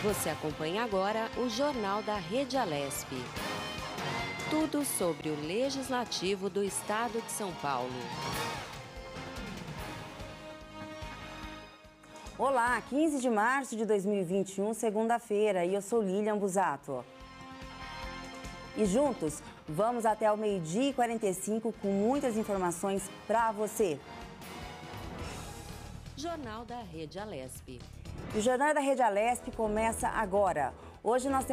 Você acompanha agora o Jornal da Rede Alesp. Tudo sobre o Legislativo do Estado de São Paulo. Olá, 15 de março de 2021, segunda-feira, e eu sou Lilian Busato. E juntos, vamos até o 12h45 com muitas informações para você. Jornal da Rede Alesp. O Jornal da Rede Alesp começa agora. Hoje nós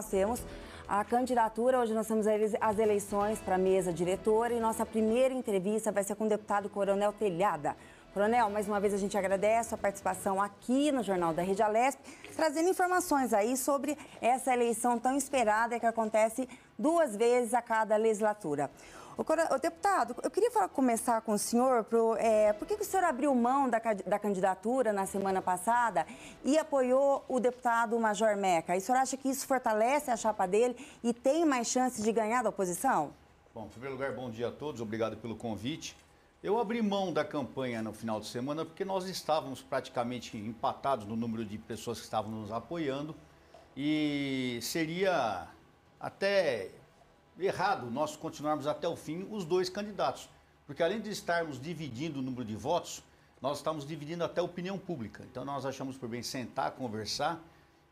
temos a candidatura, hoje nós temos as eleições para a mesa diretora e nossa primeira entrevista vai ser com o deputado Coronel Telhada. Coronel, mais uma vez a gente agradece a participação aqui no Jornal da Rede Alesp, trazendo informações aí sobre essa eleição tão esperada que acontece 2 vezes a cada legislatura. O deputado, eu queria começar com o senhor, por que o senhor abriu mão da candidatura na semana passada e apoiou o deputado Major Meca? E o senhor acha que isso fortalece a chapa dele e tem mais chances de ganhar da oposição? Bom, em primeiro lugar, bom dia a todos, obrigado pelo convite. Eu abri mão da campanha no final de semana porque nós estávamos praticamente empatados no número de pessoas que estavam nos apoiando e seria até errado nós continuarmos até o fim os 2 candidatos, porque além de estarmos dividindo o número de votos, nós estamos dividindo até a opinião pública. Então nós achamos por bem sentar, conversar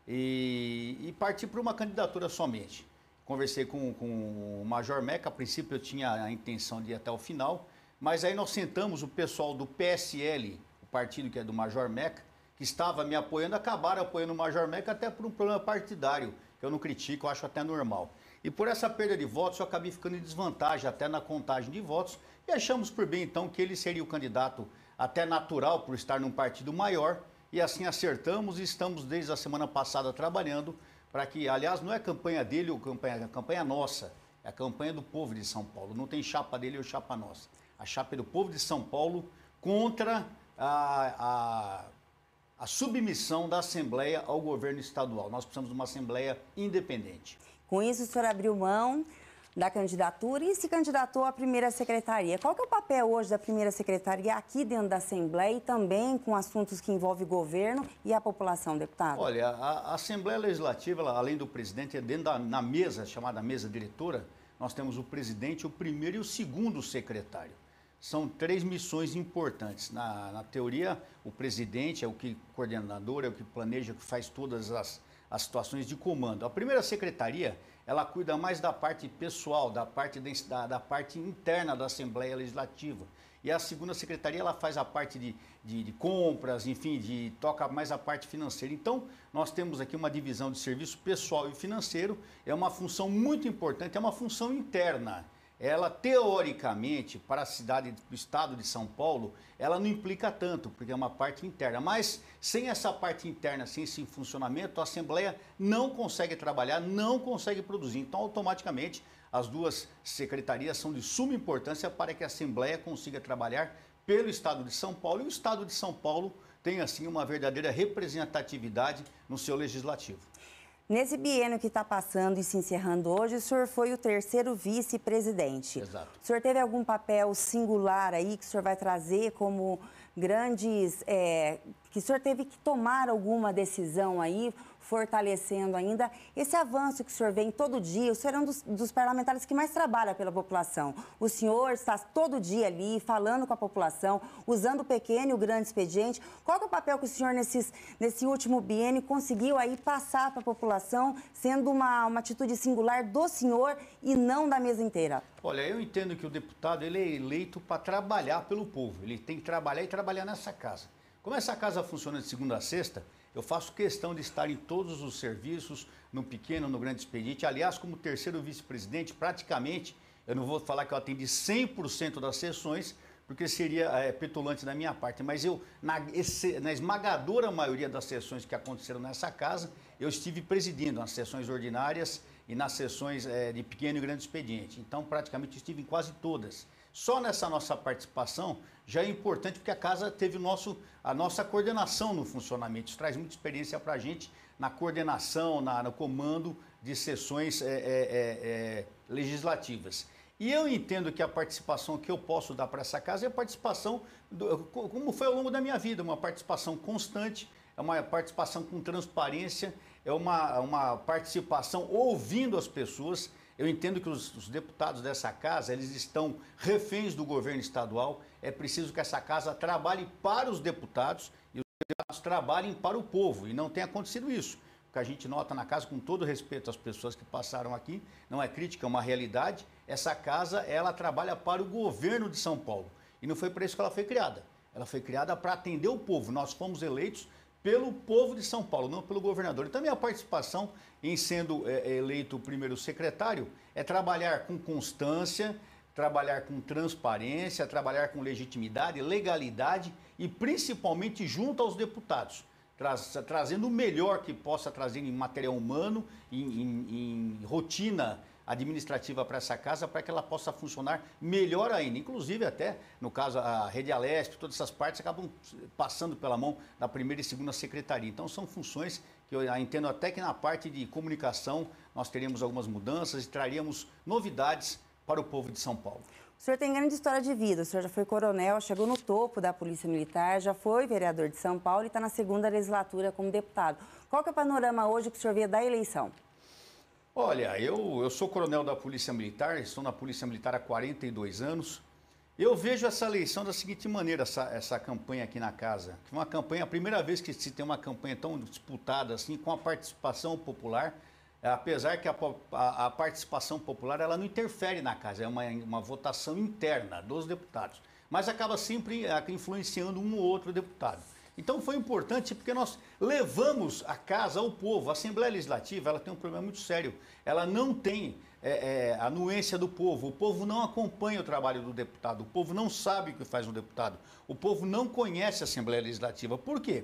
e partir para uma candidatura somente. Conversei com o Major Meca, a princípio eu tinha a intenção de ir até o final, mas aí nós sentamos, o pessoal do PSL, o partido que é do Major Meca, que estava me apoiando, acabaram apoiando o Major Meca até por um problema partidário, que eu não critico, eu acho até normal. E por essa perda de votos, eu acabei ficando em desvantagem até na contagem de votos e achamos por bem, então, que ele seria o candidato até natural por estar num partido maior e assim acertamos e estamos desde a semana passada trabalhando para que, aliás, não é campanha dele ou campanha nossa, é a campanha do povo de São Paulo, não tem chapa dele ou chapa nossa. A chapa é do povo de São Paulo contra a submissão da Assembleia ao governo estadual. Nós precisamos de uma Assembleia independente. Com isso, o senhor abriu mão da candidatura e se candidatou à primeira secretaria. Qual que é o papel hoje da primeira secretaria aqui dentro da Assembleia e também com assuntos que envolvem o governo e a população, deputado? Olha, a Assembleia Legislativa, além do presidente, dentro na mesa, chamada mesa diretora, nós temos o presidente, o primeiro e o segundo secretário. São 3 missões importantes. Na teoria, o presidente é o que coordenador, é o que planeja, que faz todas as situações de comando. A primeira secretaria, ela cuida mais da parte pessoal, da parte interna da Assembleia Legislativa. E a segunda secretaria, ela faz a parte de compras, enfim, toca mais a parte financeira. Então, nós temos aqui uma divisão de serviço pessoal e financeiro, é uma função muito importante, é uma função interna. Ela, teoricamente, para a cidade do estado de São Paulo, ela não implica tanto, porque é uma parte interna. Mas, sem essa parte interna, sem esse funcionamento, a Assembleia não consegue trabalhar, não consegue produzir. Então, automaticamente, as 2 secretarias são de suma importância para que a Assembleia consiga trabalhar pelo estado de São Paulo. E o estado de São Paulo tem, assim, uma verdadeira representatividade no seu legislativo. Nesse biênio que está passando e se encerrando hoje, o senhor foi o 3º vice-presidente. Exato. O senhor teve algum papel singular aí que o senhor vai trazer como grandes... que o senhor teve que tomar alguma decisão aí, fortalecendo ainda esse avanço que o senhor vem todo dia? O senhor é um dos parlamentares que mais trabalha pela população. O senhor está todo dia ali, falando com a população, usando o pequeno e o grande expediente. Qual que é o papel que o senhor, nesse último biênio, conseguiu aí passar para a população, sendo uma atitude singular do senhor e não da mesa inteira? Olha, eu entendo que o deputado ele é eleito para trabalhar pelo povo. Ele tem que trabalhar e trabalhar nessa casa. Como essa casa funciona de segunda a sexta, eu faço questão de estar em todos os serviços, no pequeno, no grande expediente. Aliás, como 3º vice-presidente, praticamente, eu não vou falar que eu atendi 100% das sessões, porque seria petulante da minha parte, mas eu, na esmagadora maioria das sessões que aconteceram nessa casa, eu estive presidindo nas sessões ordinárias e nas sessões de pequeno e grande expediente. Então, praticamente, estive em quase todas. Só nessa nossa participação já é importante porque a casa teve a nossa coordenação no funcionamento. Isso traz muita experiência para a gente na coordenação, no comando de sessões legislativas. E eu entendo que a participação que eu posso dar para essa casa é a participação, como foi ao longo da minha vida, uma participação constante, é uma participação com transparência, é uma participação ouvindo as pessoas. Eu entendo que os deputados dessa casa, eles estão reféns do governo estadual. É preciso que essa casa trabalhe para os deputados e os deputados trabalhem para o povo. E não tem acontecido isso. O que a gente nota na casa, com todo respeito às pessoas que passaram aqui, não é crítica, é uma realidade. Essa casa, ela trabalha para o governo de São Paulo. E não foi para isso que ela foi criada. Ela foi criada para atender o povo. Nós fomos eleitos pelo povo de São Paulo, não pelo governador. E também a participação em sendo eleito o primeiro secretário é trabalhar com constância, trabalhar com transparência, trabalhar com legitimidade, legalidade e principalmente junto aos deputados, trazendo o melhor que possa trazer em material humano, em rotina administrativa para essa casa, para que ela possa funcionar melhor ainda. Inclusive até, no caso, a Rede Alesp, todas essas partes acabam passando pela mão da primeira e segunda secretaria. Então são funções que eu entendo até que na parte de comunicação nós teríamos algumas mudanças e traríamos novidades para o povo de São Paulo. O senhor tem grande história de vida, o senhor já foi coronel, chegou no topo da Polícia Militar, já foi vereador de São Paulo e está na segunda legislatura como deputado. Qual que é o panorama hoje que o senhor vê da eleição? Olha, eu sou coronel da Polícia Militar, estou na Polícia Militar há 42 anos. Eu vejo essa eleição da seguinte maneira, essa campanha aqui na casa. Uma campanha, a primeira vez que se tem uma campanha tão disputada assim, com a participação popular, apesar que a participação popular ela não interfere na casa, é uma votação interna dos deputados, mas acaba sempre influenciando um ou outro deputado. Então foi importante porque nós levamos a casa ao povo. A Assembleia Legislativa ela tem um problema muito sério. Ela não tem a anuência do povo. O povo não acompanha o trabalho do deputado. O povo não sabe o que faz um deputado. O povo não conhece a Assembleia Legislativa. Por quê?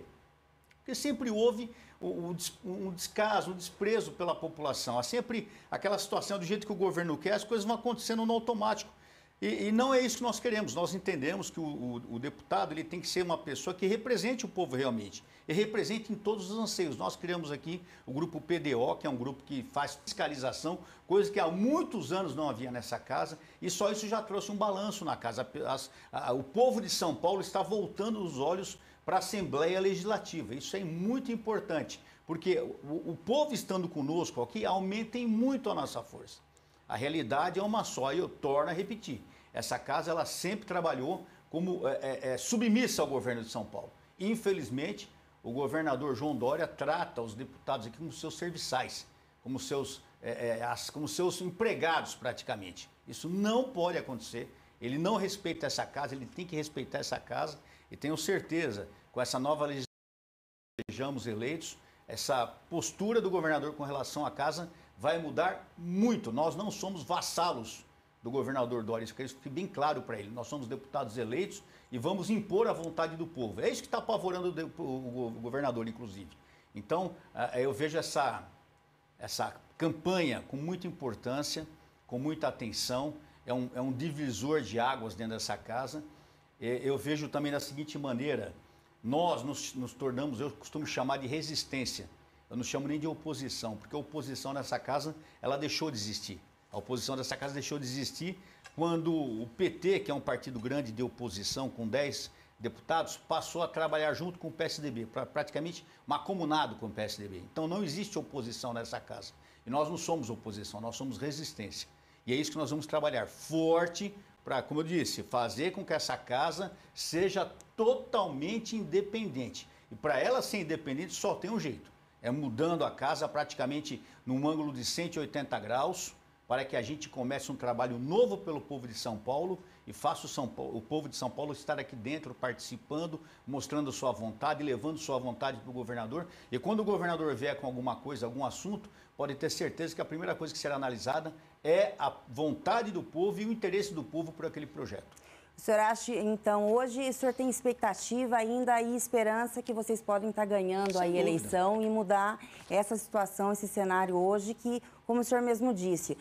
Porque sempre houve um descaso, um desprezo pela população. Há sempre aquela situação do jeito que o governo quer, as coisas vão acontecendo no automático. E não é isso que nós queremos. Nós entendemos que o deputado ele tem que ser uma pessoa que represente o povo realmente. E represente em todos os anseios. Nós criamos aqui o grupo PDO, que é um grupo que faz fiscalização, coisa que há muitos anos não havia nessa casa. E só isso já trouxe um balanço na casa. O povo de São Paulo está voltando os olhos para a Assembleia Legislativa. Isso é muito importante, porque o povo estando conosco aqui aumenta muito a nossa força. A realidade é uma só e eu torno a repetir. Essa casa ela sempre trabalhou como submissa ao governo de São Paulo. Infelizmente, o governador João Dória trata os deputados aqui como seus serviçais, como seus empregados praticamente. Isso não pode acontecer. Ele não respeita essa casa, ele tem que respeitar essa casa e tenho certeza, com essa nova legislação que sejamos eleitos, essa postura do governador com relação à casa vai mudar muito. Nós não somos vassalos do governador Dória, isso fique bem claro para ele. Nós somos deputados eleitos e vamos impor a vontade do povo. É isso que está apavorando o governador, inclusive. Então, eu vejo essa campanha com muita importância, com muita atenção, é um divisor de águas dentro dessa casa. Eu vejo também da seguinte maneira, nós nos tornamos, eu costumo chamar de resistência. Eu não chamo nem de oposição, porque a oposição nessa casa, ela deixou de existir. A oposição dessa casa deixou de existir quando o PT, que é um partido grande de oposição, com 10 deputados, passou a trabalhar junto com o PSDB, praticamente mancomunado com o PSDB. Então não existe oposição nessa casa. E nós não somos oposição, nós somos resistência. E é isso que nós vamos trabalhar forte para, como eu disse, fazer com que essa casa seja totalmente independente. E para ela ser independente só tem um jeito. É mudando a casa praticamente num ângulo de 180 graus para que a gente comece um trabalho novo pelo povo de São Paulo e faça o povo de São Paulo estar aqui dentro, participando, mostrando sua vontade, levando sua vontade para o governador. E quando o governador vier com alguma coisa, algum assunto, pode ter certeza que a primeira coisa que será analisada é a vontade do povo e o interesse do povo por aquele projeto. O senhor acha, então, hoje o senhor tem expectativa ainda e esperança que vocês podem estar ganhando a eleição e mudar essa situação, esse cenário hoje que, como o senhor mesmo disse,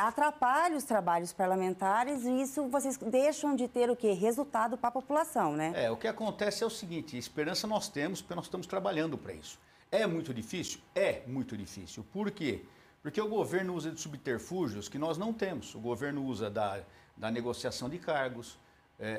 atrapalha os trabalhos parlamentares e isso vocês deixam de ter o quê? Resultado para a população, né? O que acontece é o seguinte, esperança nós temos porque nós estamos trabalhando para isso. É muito difícil? É muito difícil. Por quê? Porque o governo usa de subterfúgios que nós não temos. O governo usa da negociação de cargos,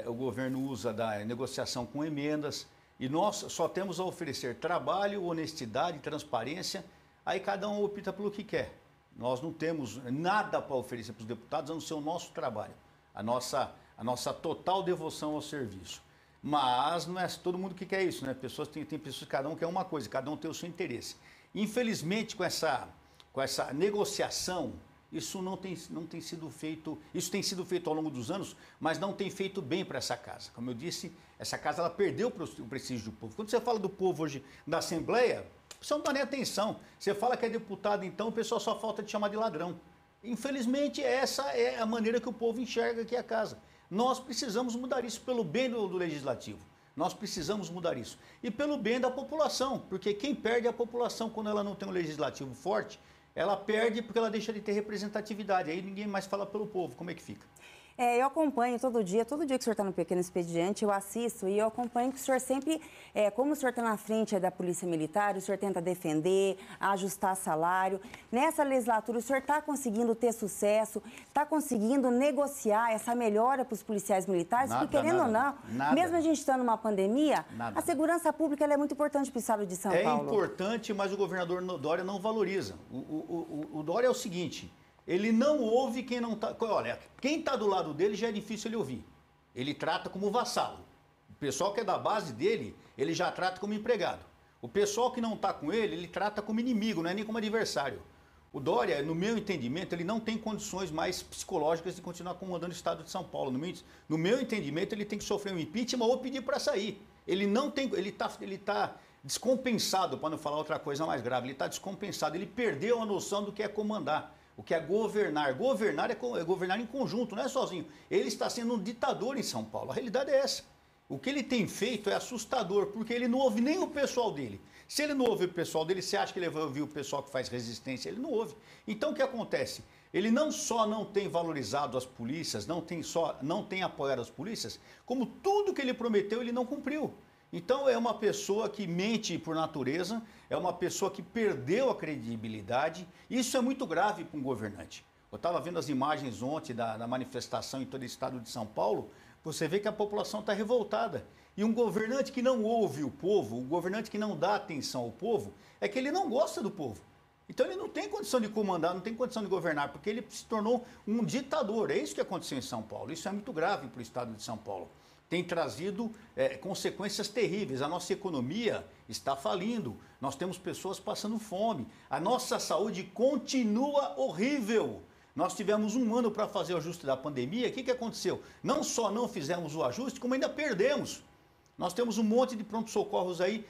o governo usa da negociação com emendas. E nós só temos a oferecer trabalho, honestidade, transparência, aí cada um opta pelo que quer. Nós não temos nada para oferecer para os deputados, a não ser o nosso trabalho, a nossa total devoção ao serviço. Mas não é todo mundo que quer isso, né? Tem pessoas que cada um quer uma coisa, cada um tem o seu interesse. Infelizmente, com essa negociação, isso não tem sido feito, isso tem sido feito ao longo dos anos, mas não tem feito bem para essa casa. Como eu disse, essa casa ela perdeu o prestígio do povo. Quando você fala do povo hoje da Assembleia, você não dá nem atenção. Você fala que é deputado, então o pessoal só falta te chamar de ladrão. Infelizmente, essa é a maneira que o povo enxerga aqui a casa. Nós precisamos mudar isso pelo bem do legislativo. Nós precisamos mudar isso. E pelo bem da população, porque quem perde é a população quando ela não tem um legislativo forte, ela perde porque ela deixa de ter representatividade. Aí ninguém mais fala pelo povo. Como é que fica? Eu acompanho todo dia que o senhor está no Pequeno Expediente, eu assisto e eu acompanho que o senhor sempre, como o senhor está na frente da Polícia Militar, o senhor tenta defender, ajustar salário. Nessa legislatura, o senhor está conseguindo ter sucesso, está conseguindo negociar essa melhora para os policiais militares, porque querendo ou não, mesmo a gente estando numa pandemia, a segurança pública ela é muito importante para o estado de São Paulo. É importante, mas o governador Dória não valoriza. O Dória é o seguinte... Ele não ouve quem não está... Olha, quem está do lado dele já é difícil ele ouvir. Ele trata como vassalo. O pessoal que é da base dele, ele já trata como empregado. O pessoal que não está com ele trata como inimigo, não é nem como adversário. O Dória, no meu entendimento, ele não tem condições mais psicológicas de continuar comandando o estado de São Paulo. No meu entendimento, ele tem que sofrer um impeachment ou pedir para sair. Ele não tem... Ele tá descompensado, para não falar outra coisa mais grave. Ele está descompensado. Ele perdeu a noção do que é comandar. O que é governar? Governar é governar em conjunto, não é sozinho. Ele está sendo um ditador em São Paulo. A realidade é essa. O que ele tem feito é assustador, porque ele não ouve nem o pessoal dele. Se ele não ouve o pessoal dele, você acha que ele vai ouvir o pessoal que faz resistência? Ele não ouve. Então o que acontece? Ele não só não tem valorizado as polícias, não tem apoiado as polícias, como tudo que ele prometeu ele não cumpriu. Então é uma pessoa que mente por natureza, é uma pessoa que perdeu a credibilidade. Isso é muito grave para um governante. Eu estava vendo as imagens ontem da manifestação em todo o estado de São Paulo, você vê que a população está revoltada. E um governante que não ouve o povo, um governante que não dá atenção ao povo, é que ele não gosta do povo. Então ele não tem condição de comandar, não tem condição de governar, porque ele se tornou um ditador. É isso que aconteceu em São Paulo. Isso é muito grave para o estado de São Paulo. Tem trazido consequências terríveis. A nossa economia está falindo, nós temos pessoas passando fome, a nossa saúde continua horrível. Nós tivemos um ano para fazer o ajuste da pandemia, o que aconteceu? Não só não fizemos o ajuste, como ainda perdemos. Nós temos um monte de pronto-socorros aí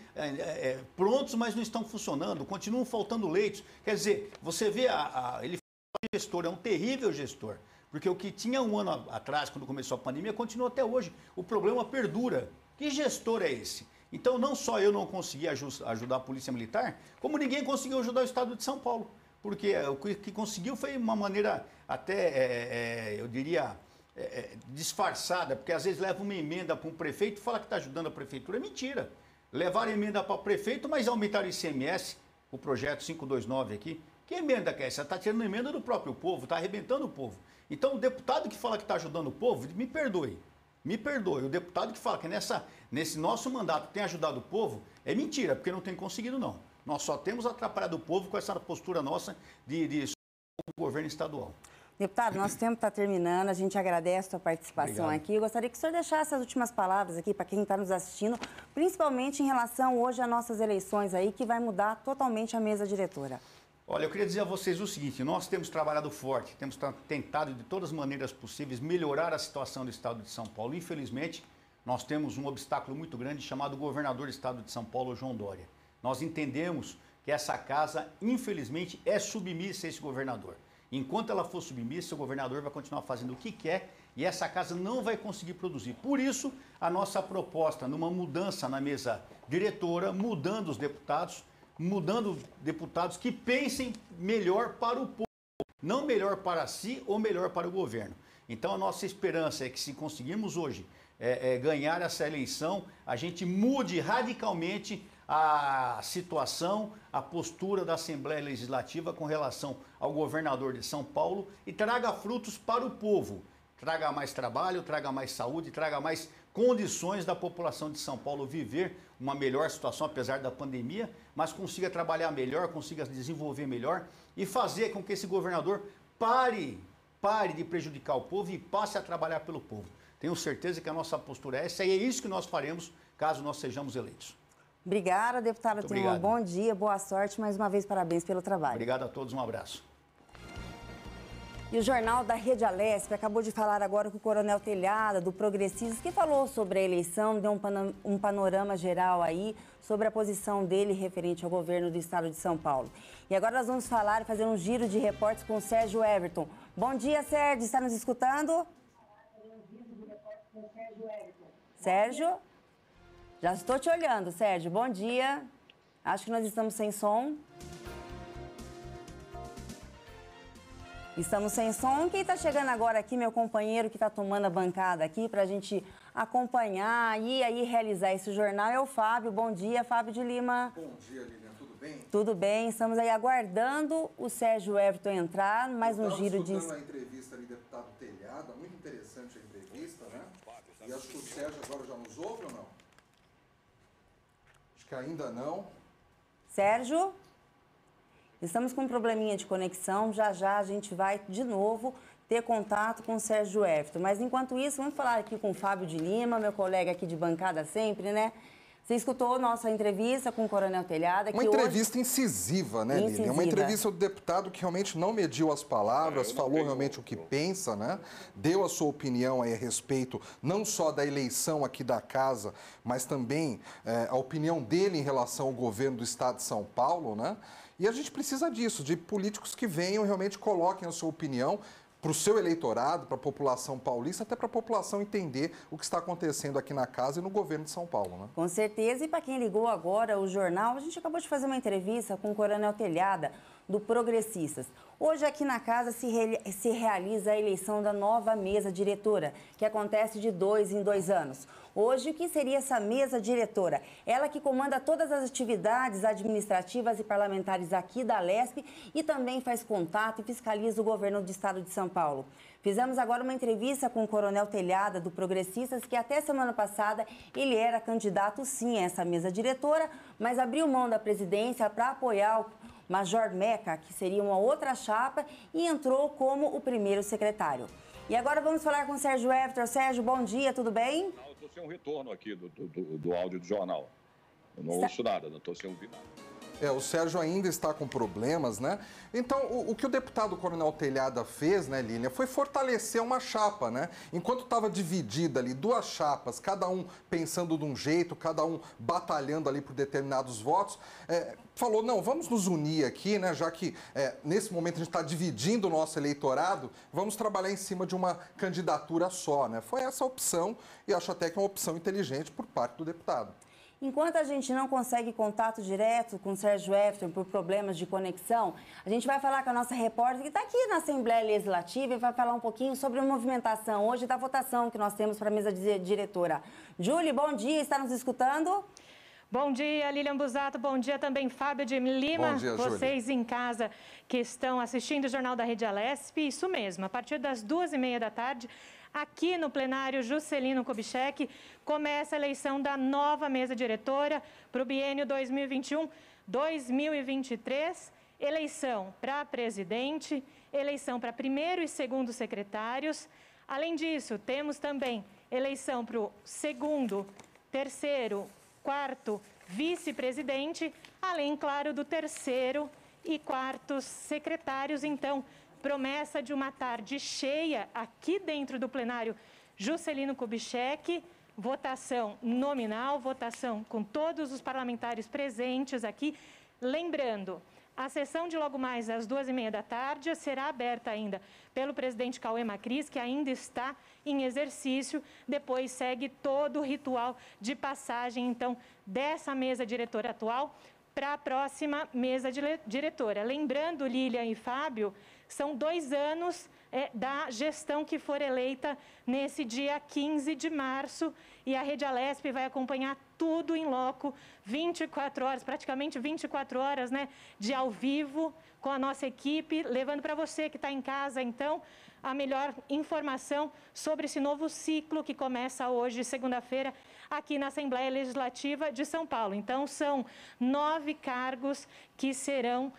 prontos, mas não estão funcionando, continuam faltando leitos. Quer dizer, você vê, ele é um gestor, é um terrível gestor. Porque o que tinha um ano atrás, quando começou a pandemia, continua até hoje. O problema perdura. Que gestor é esse? Então, não só eu não consegui ajudar a Polícia Militar, como ninguém conseguiu ajudar o estado de São Paulo. Porque o que conseguiu foi uma maneira até, eu diria, disfarçada. Porque às vezes leva uma emenda para um prefeito e fala que está ajudando a prefeitura. É mentira. Levaram emenda para o prefeito, mas aumentaram o ICMS, o projeto 529 aqui. Que emenda que é essa? Está tirando emenda do próprio povo, está arrebentando o povo. Então, o deputado que fala que está ajudando o povo, me perdoe. Me perdoe. O deputado que fala que nesse nosso mandato tem ajudado o povo, é mentira, porque não tem conseguido, não. Nós só temos atrapalhado o povo com essa postura nossa de governo estadual. Deputado, nosso tempo está terminando, a gente agradece a sua participação aqui. Eu gostaria que o senhor deixasse as últimas palavras aqui para quem está nos assistindo, principalmente em relação hoje às nossas eleições aí, que vai mudar totalmente a mesa diretora. Olha, eu queria dizer a vocês o seguinte, nós temos trabalhado forte, temos tentado de todas as maneiras possíveis melhorar a situação do estado de São Paulo. Infelizmente, nós temos um obstáculo muito grande chamado governador do estado de São Paulo, João Dória. Nós entendemos que essa casa, infelizmente, é submissa a esse governador. Enquanto ela for submissa, o governador vai continuar fazendo o que quer e essa casa não vai conseguir produzir. Por isso, a nossa proposta, numa mudança na mesa diretora, mudando os deputados, mudando deputados que pensem melhor para o povo, não melhor para si ou melhor para o governo. Então a nossa esperança é que se conseguirmos hoje ganhar essa eleição, a gente mude radicalmente a situação, a postura da Assembleia Legislativa com relação ao governador de São Paulo e traga frutos para o povo. Traga mais trabalho, traga mais saúde, traga mais condições da população de São Paulo viver uma melhor situação, apesar da pandemia, mas consiga trabalhar melhor, consiga desenvolver melhor e fazer com que esse governador pare de prejudicar o povo e passe a trabalhar pelo povo. Tenho certeza que a nossa postura é essa e é isso que nós faremos caso nós sejamos eleitos. Obrigada, deputada Tilma. Bom dia, boa sorte. Mais uma vez, parabéns pelo trabalho. Obrigado a todos, um abraço. E o Jornal da Rede Alesp acabou de falar agora com o Coronel Telhada, do Progressistas, que falou sobre a eleição, deu um panorama geral aí sobre a posição dele referente ao governo do estado de São Paulo. E agora nós vamos falar e fazer um giro de repórteres com o Sérgio Everton. Bom dia, Sérgio. Está nos escutando? Sérgio? Já estou te olhando, Sérgio. Bom dia. Acho que nós estamos sem som. Estamos sem som. Quem está chegando agora aqui, meu companheiro que está tomando a bancada aqui para a gente acompanhar e aí realizar esse jornal é o Fábio. Bom dia, Fábio de Lima. Bom dia, Lilian. Tudo bem? Tudo bem. Estamos aí aguardando o Sérgio Everton entrar. Mais um giro de... a entrevista ali, deputado Telhada. Muito interessante a entrevista, né? E acho que o Sérgio agora já nos ouve ou não? Acho que ainda não. Sérgio? Estamos com um probleminha de conexão, já a gente vai de novo ter contato com o Sérgio Everton. Mas enquanto isso, vamos falar aqui com o Fábio de Lima, meu colega aqui de bancada sempre, né? Você escutou nossa entrevista com o Coronel Telhada. Uma entrevista incisiva, né, Lilian? Uma entrevista do deputado que realmente não mediu as palavras, falou realmente o que pensa, né? Deu a sua opinião aí a respeito não só da eleição aqui da casa, mas também a opinião dele em relação ao governo do estado de São Paulo, né? E a gente precisa disso, de políticos que venham e realmente coloquem a sua opinião para o seu eleitorado, para a população paulista, até para a população entender o que está acontecendo aqui na casa e no governo de São Paulo, né? Com certeza. E para quem ligou agora o jornal, a gente acabou de fazer uma entrevista com o Coronel Telhada, do Progressistas. Hoje aqui na casa se realiza a eleição da nova mesa diretora, que acontece de 2 em 2 anos. Hoje, o que seria essa mesa diretora? Ela que comanda todas as atividades administrativas e parlamentares aqui da Alesp e também faz contato e fiscaliza o governo do estado de São Paulo. Fizemos agora uma entrevista com o Coronel Telhada, do Progressistas, que até semana passada ele era candidato sim a essa mesa diretora, mas abriu mão da presidência para apoiar o Major Meca, que seria uma outra chapa, e entrou como o primeiro secretário. E agora vamos falar com o Sérgio Everton. Sérgio, bom dia, tudo bem? Eu estou sem um retorno aqui do áudio do jornal. Eu não ouço nada, não estou sem ouvir nada. O Sérgio ainda está com problemas, né? Então, o que o deputado Coronel Telhada fez, né, Lilian, foi fortalecer uma chapa, né? Enquanto estava dividida ali, 2 chapas, cada um pensando de um jeito, cada um batalhando ali por determinados votos, falou, não, vamos nos unir aqui, né? Já que nesse momento a gente está dividindo o nosso eleitorado, vamos trabalhar em cima de uma candidatura só, né? Foi essa a opção e acho até que é uma opção inteligente por parte do deputado. Enquanto a gente não consegue contato direto com o Sérgio Everton por problemas de conexão, a gente vai falar com a nossa repórter que está aqui na Assembleia Legislativa e vai falar um pouquinho sobre a movimentação hoje da votação que nós temos para a mesa diretora. Júlia, bom dia, está nos escutando? Bom dia, Lilian Busato. Bom dia também, Fábio de Lima. Bom dia, vocês em casa que estão assistindo o Jornal da Rede Alesp. Isso mesmo, a partir das 2h30 da tarde, aqui no plenário Juscelino Kubitschek, começa a eleição da nova mesa diretora para o biênio 2021-2023. Eleição para presidente, eleição para primeiro e segundo secretários. Além disso, temos também eleição para o segundo, terceiro, quarto vice-presidente, além, claro, do terceiro e quarto secretários. Então, promessa de uma tarde cheia aqui dentro do plenário Juscelino Kubitschek, votação nominal, votação com todos os parlamentares presentes aqui. Lembrando, a sessão de logo mais às 2h30 da tarde será aberta ainda pelo presidente Cauê Macris, que ainda está em exercício. Depois segue todo o ritual de passagem, então, dessa mesa diretora atual para a próxima mesa diretora. Lembrando, Lilian e Fábio, são 2 anos da gestão que for eleita nesse dia 15 de março e a Rede Alesp vai acompanhar tudo em loco, 24 horas, praticamente 24 horas, né, de ao vivo com a nossa equipe, levando para você que está em casa, então, a melhor informação sobre esse novo ciclo que começa hoje, segunda-feira, aqui na Assembleia Legislativa de São Paulo. Então, são 9 cargos que serão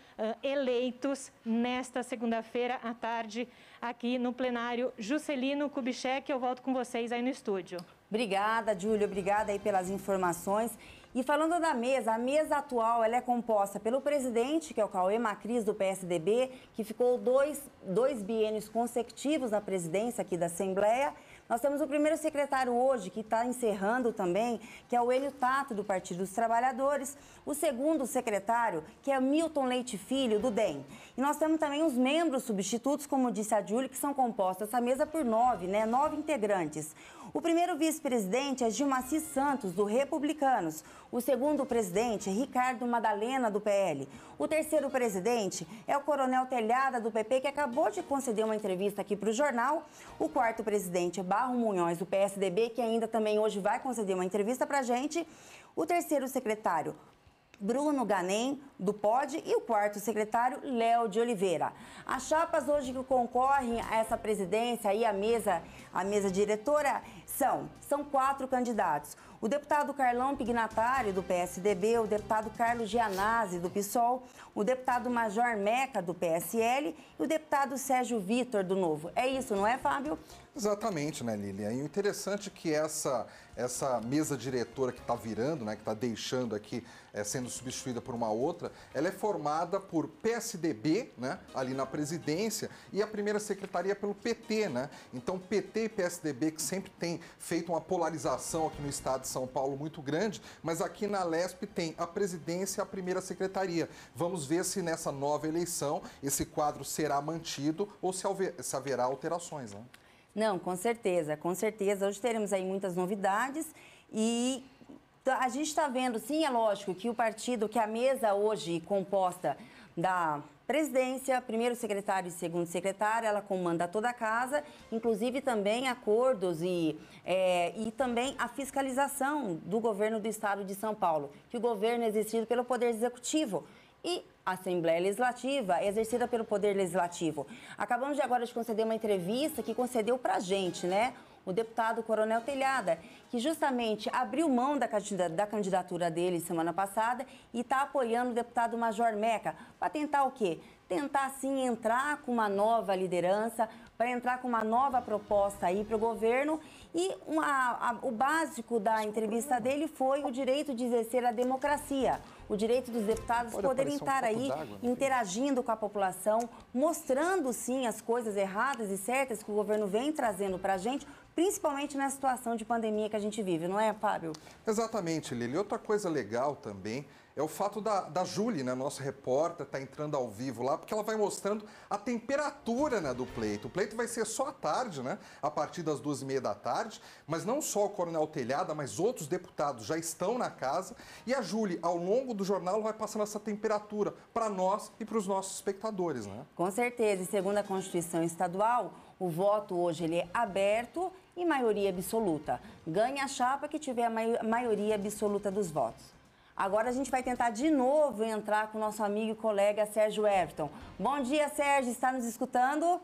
eleitos nesta segunda-feira à tarde, aqui no plenário. Juscelino Kubitschek, eu volto com vocês aí no estúdio. Obrigada, Júlia, obrigada aí pelas informações. E falando da mesa, a mesa atual ela é composta pelo presidente, que é o Cauê Macris, do PSDB, que ficou dois biênios consecutivos na presidência aqui da Assembleia. Nós temos o primeiro secretário hoje, que está encerrando também, que é o Hélio Tato, do Partido dos Trabalhadores. O segundo secretário, que é Milton Leite Filho, do DEM. E nós temos também os membros substitutos, como disse a Júlia, que são compostos essa mesa por 9 integrantes. O primeiro vice-presidente é Gilmaci Santos, do Republicanos. O segundo presidente é Ricardo Madalena, do PL. O terceiro presidente é o Coronel Telhada, do PP, que acabou de conceder uma entrevista aqui para o jornal. O quarto presidente é Barro Munhoz, do PSDB, que ainda também hoje vai conceder uma entrevista para a gente. O terceiro secretário, Bruno Ganem, do POD, e o quarto secretário, Léo de Oliveira. As chapas hoje que concorrem a essa presidência e a mesa diretora são 4 candidatos. O deputado Carlão Pignatari, do PSDB, o deputado Carlos Gianazzi, do PSOL, o deputado Major Meca, do PSL, e o deputado Sérgio Vitor, do Novo. É isso, não é, Fábio? Exatamente, né, Lília? E o interessante é que essa mesa diretora que está virando, né, que está deixando aqui, sendo substituída por uma outra, ela é formada por PSDB, né, ali na presidência, e a primeira secretaria pelo PT, né? Então, PT e PSDB, que sempre tem feito uma polarização aqui no estado de São Paulo muito grande, mas aqui na Lesp tem a presidência e a primeira secretaria. Vamos ver se nessa nova eleição esse quadro será mantido ou se haverá alterações, né? Não, com certeza, com certeza. Hoje teremos aí muitas novidades e a gente está vendo, sim, é lógico, que o partido, que a mesa hoje composta da presidência, primeiro secretário e segundo secretário, ela comanda toda a casa, inclusive também acordos e também a fiscalização do governo do estado de São Paulo, que o governo é exercido pelo Poder Executivo. E a Assembleia Legislativa é exercida pelo Poder Legislativo. Acabamos de agora de conceder uma entrevista que concedeu para a gente, né? O deputado Coronel Telhada, que justamente abriu mão da candidatura dele semana passada e está apoiando o deputado Major Meca para tentar o quê? Tentar, sim, entrar com uma nova liderança, para entrar com uma nova proposta aí para o governo. E o básico da entrevista dele foi o direito de exercer a democracia, o direito dos deputados poderem estar aí interagindo com a população, mostrando, sim, as coisas erradas e certas que o governo vem trazendo para a gente, principalmente na situação de pandemia que a gente vive, não é, Fábio? Exatamente, Lili. Outra coisa legal também é o fato da Júlia, né, nossa repórter, tá entrando ao vivo lá, porque ela vai mostrando a temperatura, né, do pleito. O pleito vai ser só à tarde, né, a partir das 2h30 da tarde, mas não só o Coronel Telhada, mas outros deputados já estão na casa. E a Júlia, ao longo do jornal, vai passando essa temperatura para nós e para os nossos espectadores, né? Com certeza. E segundo a Constituição Estadual, o voto hoje ele é aberto e maioria absoluta. Ganha a chapa que tiver a maioria absoluta dos votos. Agora a gente vai tentar de novo entrar com o nosso amigo e colega Sérgio Everton. Bom dia, Sérgio. Está nos escutando?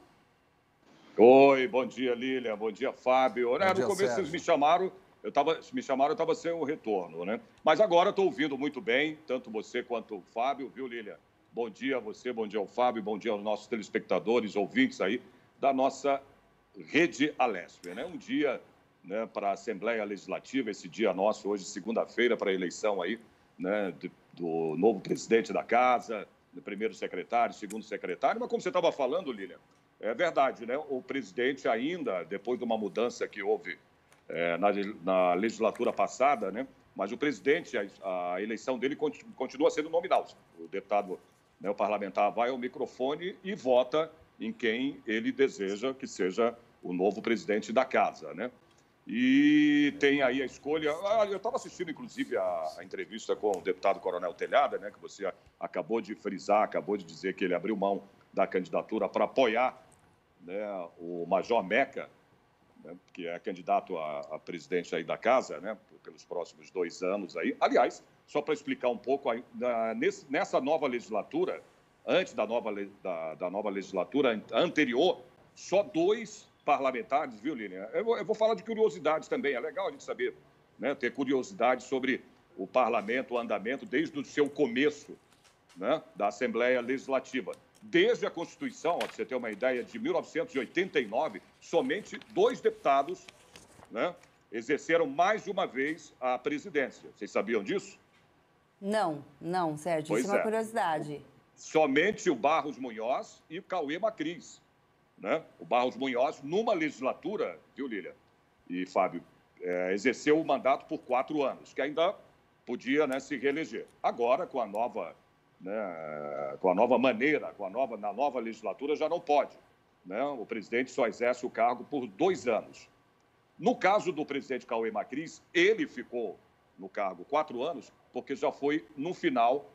Oi, bom dia, Lília. Bom dia, Fábio. Bom dia, no começo Sérgio. vocês me chamaram, eu estava sem o retorno, né? Mas agora estou ouvindo muito bem, tanto você quanto o Fábio, viu, Lília? Bom dia a você, bom dia ao Fábio, bom dia aos nossos telespectadores, ouvintes aí da nossa Rede Alesp, né? Um dia, né, para a Assembleia Legislativa, esse dia nosso, hoje, segunda-feira, para a eleição aí, né, do novo presidente da casa, do primeiro secretário, segundo secretário. Mas como você estava falando, Lília, é verdade, né? O presidente ainda, depois de uma mudança que houve na legislatura passada, né? Mas o presidente, a eleição dele continua sendo nominal. O deputado, né, o parlamentar vai ao microfone e vota em quem ele deseja que seja o novo presidente da casa, né? E tem aí a escolha... eu estava assistindo, inclusive, a entrevista com o deputado Coronel Telhada, né, que você acabou de frisar, acabou de dizer que ele abriu mão da candidatura para apoiar, né, o Major Meca, né, que é candidato a presidente aí da casa, né, pelos próximos 2 anos aí. Aliás, só para explicar um pouco, nessa nova legislatura, antes da nova legislatura anterior, só 2 parlamentares, viu, Lilian? Eu vou falar de curiosidades também, é legal a gente saber, né, ter curiosidade sobre o parlamento, o andamento, desde o seu começo, né, da Assembleia Legislativa. Desde a Constituição, para você ter uma ideia, de 1989, somente 2 deputados, né, exerceram mais de uma vez a presidência. Vocês sabiam disso? Não, Sérgio, isso é uma curiosidade. Somente o Barros Munhoz e o Cauê Macris, né? O Barros Munhoz, numa legislatura, viu, Lília e Fábio, exerceu o mandato por 4 anos, que ainda podia, né, se reeleger. Agora, com a nova, né, na nova legislatura, já não pode, né? O presidente só exerce o cargo por 2 anos. No caso do presidente Cauê Macris, ele ficou no cargo 4 anos, porque já foi no final,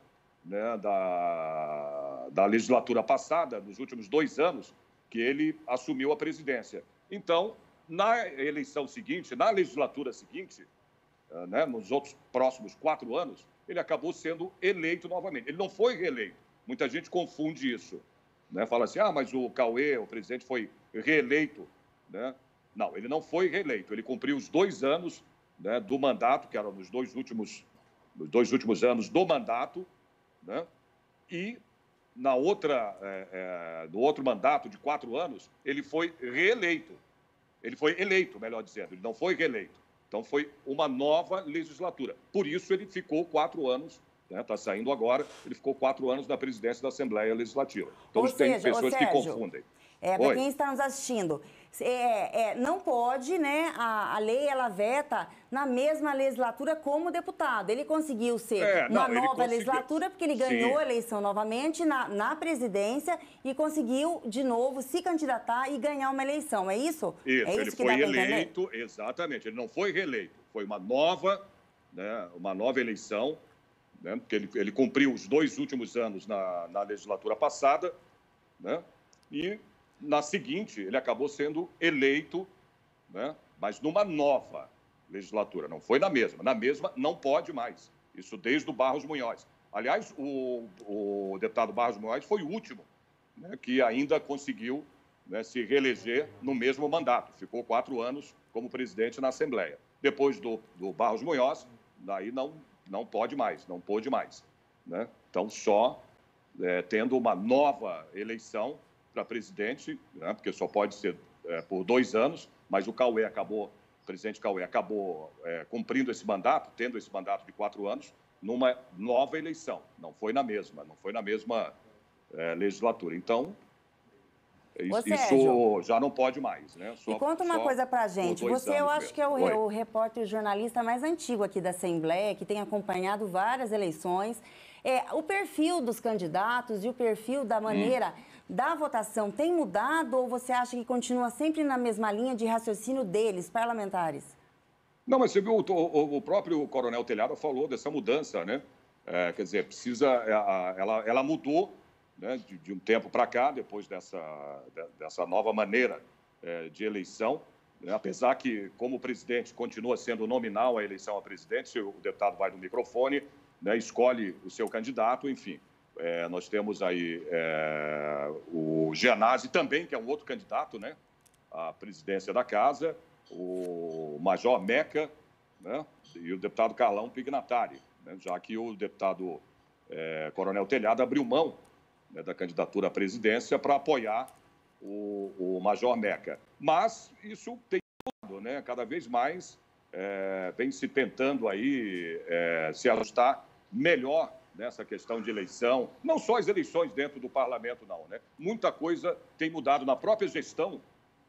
né, da legislatura passada, nos últimos 2 anos, que ele assumiu a presidência. Então, na eleição seguinte, na legislatura seguinte, né, nos outros próximos 4 anos, ele acabou sendo eleito novamente. Ele não foi reeleito. Muita gente confunde isso, né? Fala assim, mas o Cauê, o presidente, foi reeleito, né? Não, ele não foi reeleito. Ele cumpriu os 2 anos, né, do mandato, que eram nos dois últimos anos do mandato, né? E no outro mandato de 4 anos, ele foi reeleito. Ele foi eleito, melhor dizendo, ele não foi reeleito. Então, foi uma nova legislatura. Por isso, ele ficou 4 anos, está saindo agora, ele ficou 4 anos na presidência da Assembleia Legislativa. Então, tem pessoas que confundem. Para quem está nos assistindo, não pode, né, a lei, ela veta na mesma legislatura como deputado. Ele conseguiu ser nova legislatura, porque ele ganhou a eleição novamente na presidência e conseguiu, de novo, se candidatar e ganhar uma eleição. É isso? Isso, é isso ele que foi eleito, exatamente. Ele não foi reeleito. Foi uma nova eleição, né, porque ele cumpriu os 2 últimos anos na legislatura passada, né, e na seguinte, ele acabou sendo eleito, né, mas numa nova legislatura, não foi na mesma. Na mesma, não pode mais. Isso desde o Barros Munhoz. Aliás, o deputado Barros Munhoz foi o último, né, que ainda conseguiu, né, se reeleger no mesmo mandato. Ficou 4 anos como presidente na Assembleia. Depois do Barros Munhoz, daí não pôde mais. Né? Então, só tendo uma nova eleição para presidente, né, porque só pode ser por 2 anos, mas o presidente Cauê acabou cumprindo esse mandato, tendo esse mandato de 4 anos, numa nova eleição. Não foi na mesma legislatura. Então, isso já não pode mais, né? E conta uma coisa pra gente. Você, eu acho que é o repórter jornalista mais antigo aqui da Assembleia, que tem acompanhado várias eleições. O perfil dos candidatos e o perfil da maneira da votação tem mudado ou você acha que continua sempre na mesma linha de raciocínio deles, parlamentares? Não, mas você viu, o próprio Coronel Telhada falou dessa mudança, né? Quer dizer, ela mudou, né, de um tempo para cá, depois dessa nova maneira de eleição, né? Apesar que, como o presidente continua sendo nominal a eleição a presidente, o deputado vai no microfone, né, escolhe o seu candidato, enfim. Nós temos aí o Gianazzi também, que é um outro candidato, né, à presidência da Casa, o Major Meca, né, e o deputado Carlão Pignatari, né, já que o deputado Coronel Telhada abriu mão, né, da candidatura à presidência para apoiar o Major Meca. Mas isso tem mudado, né, cada vez mais vem se tentando aí se ajustar melhor nessa questão de eleição, não só as eleições dentro do parlamento, não, né? Muita coisa tem mudado na própria gestão,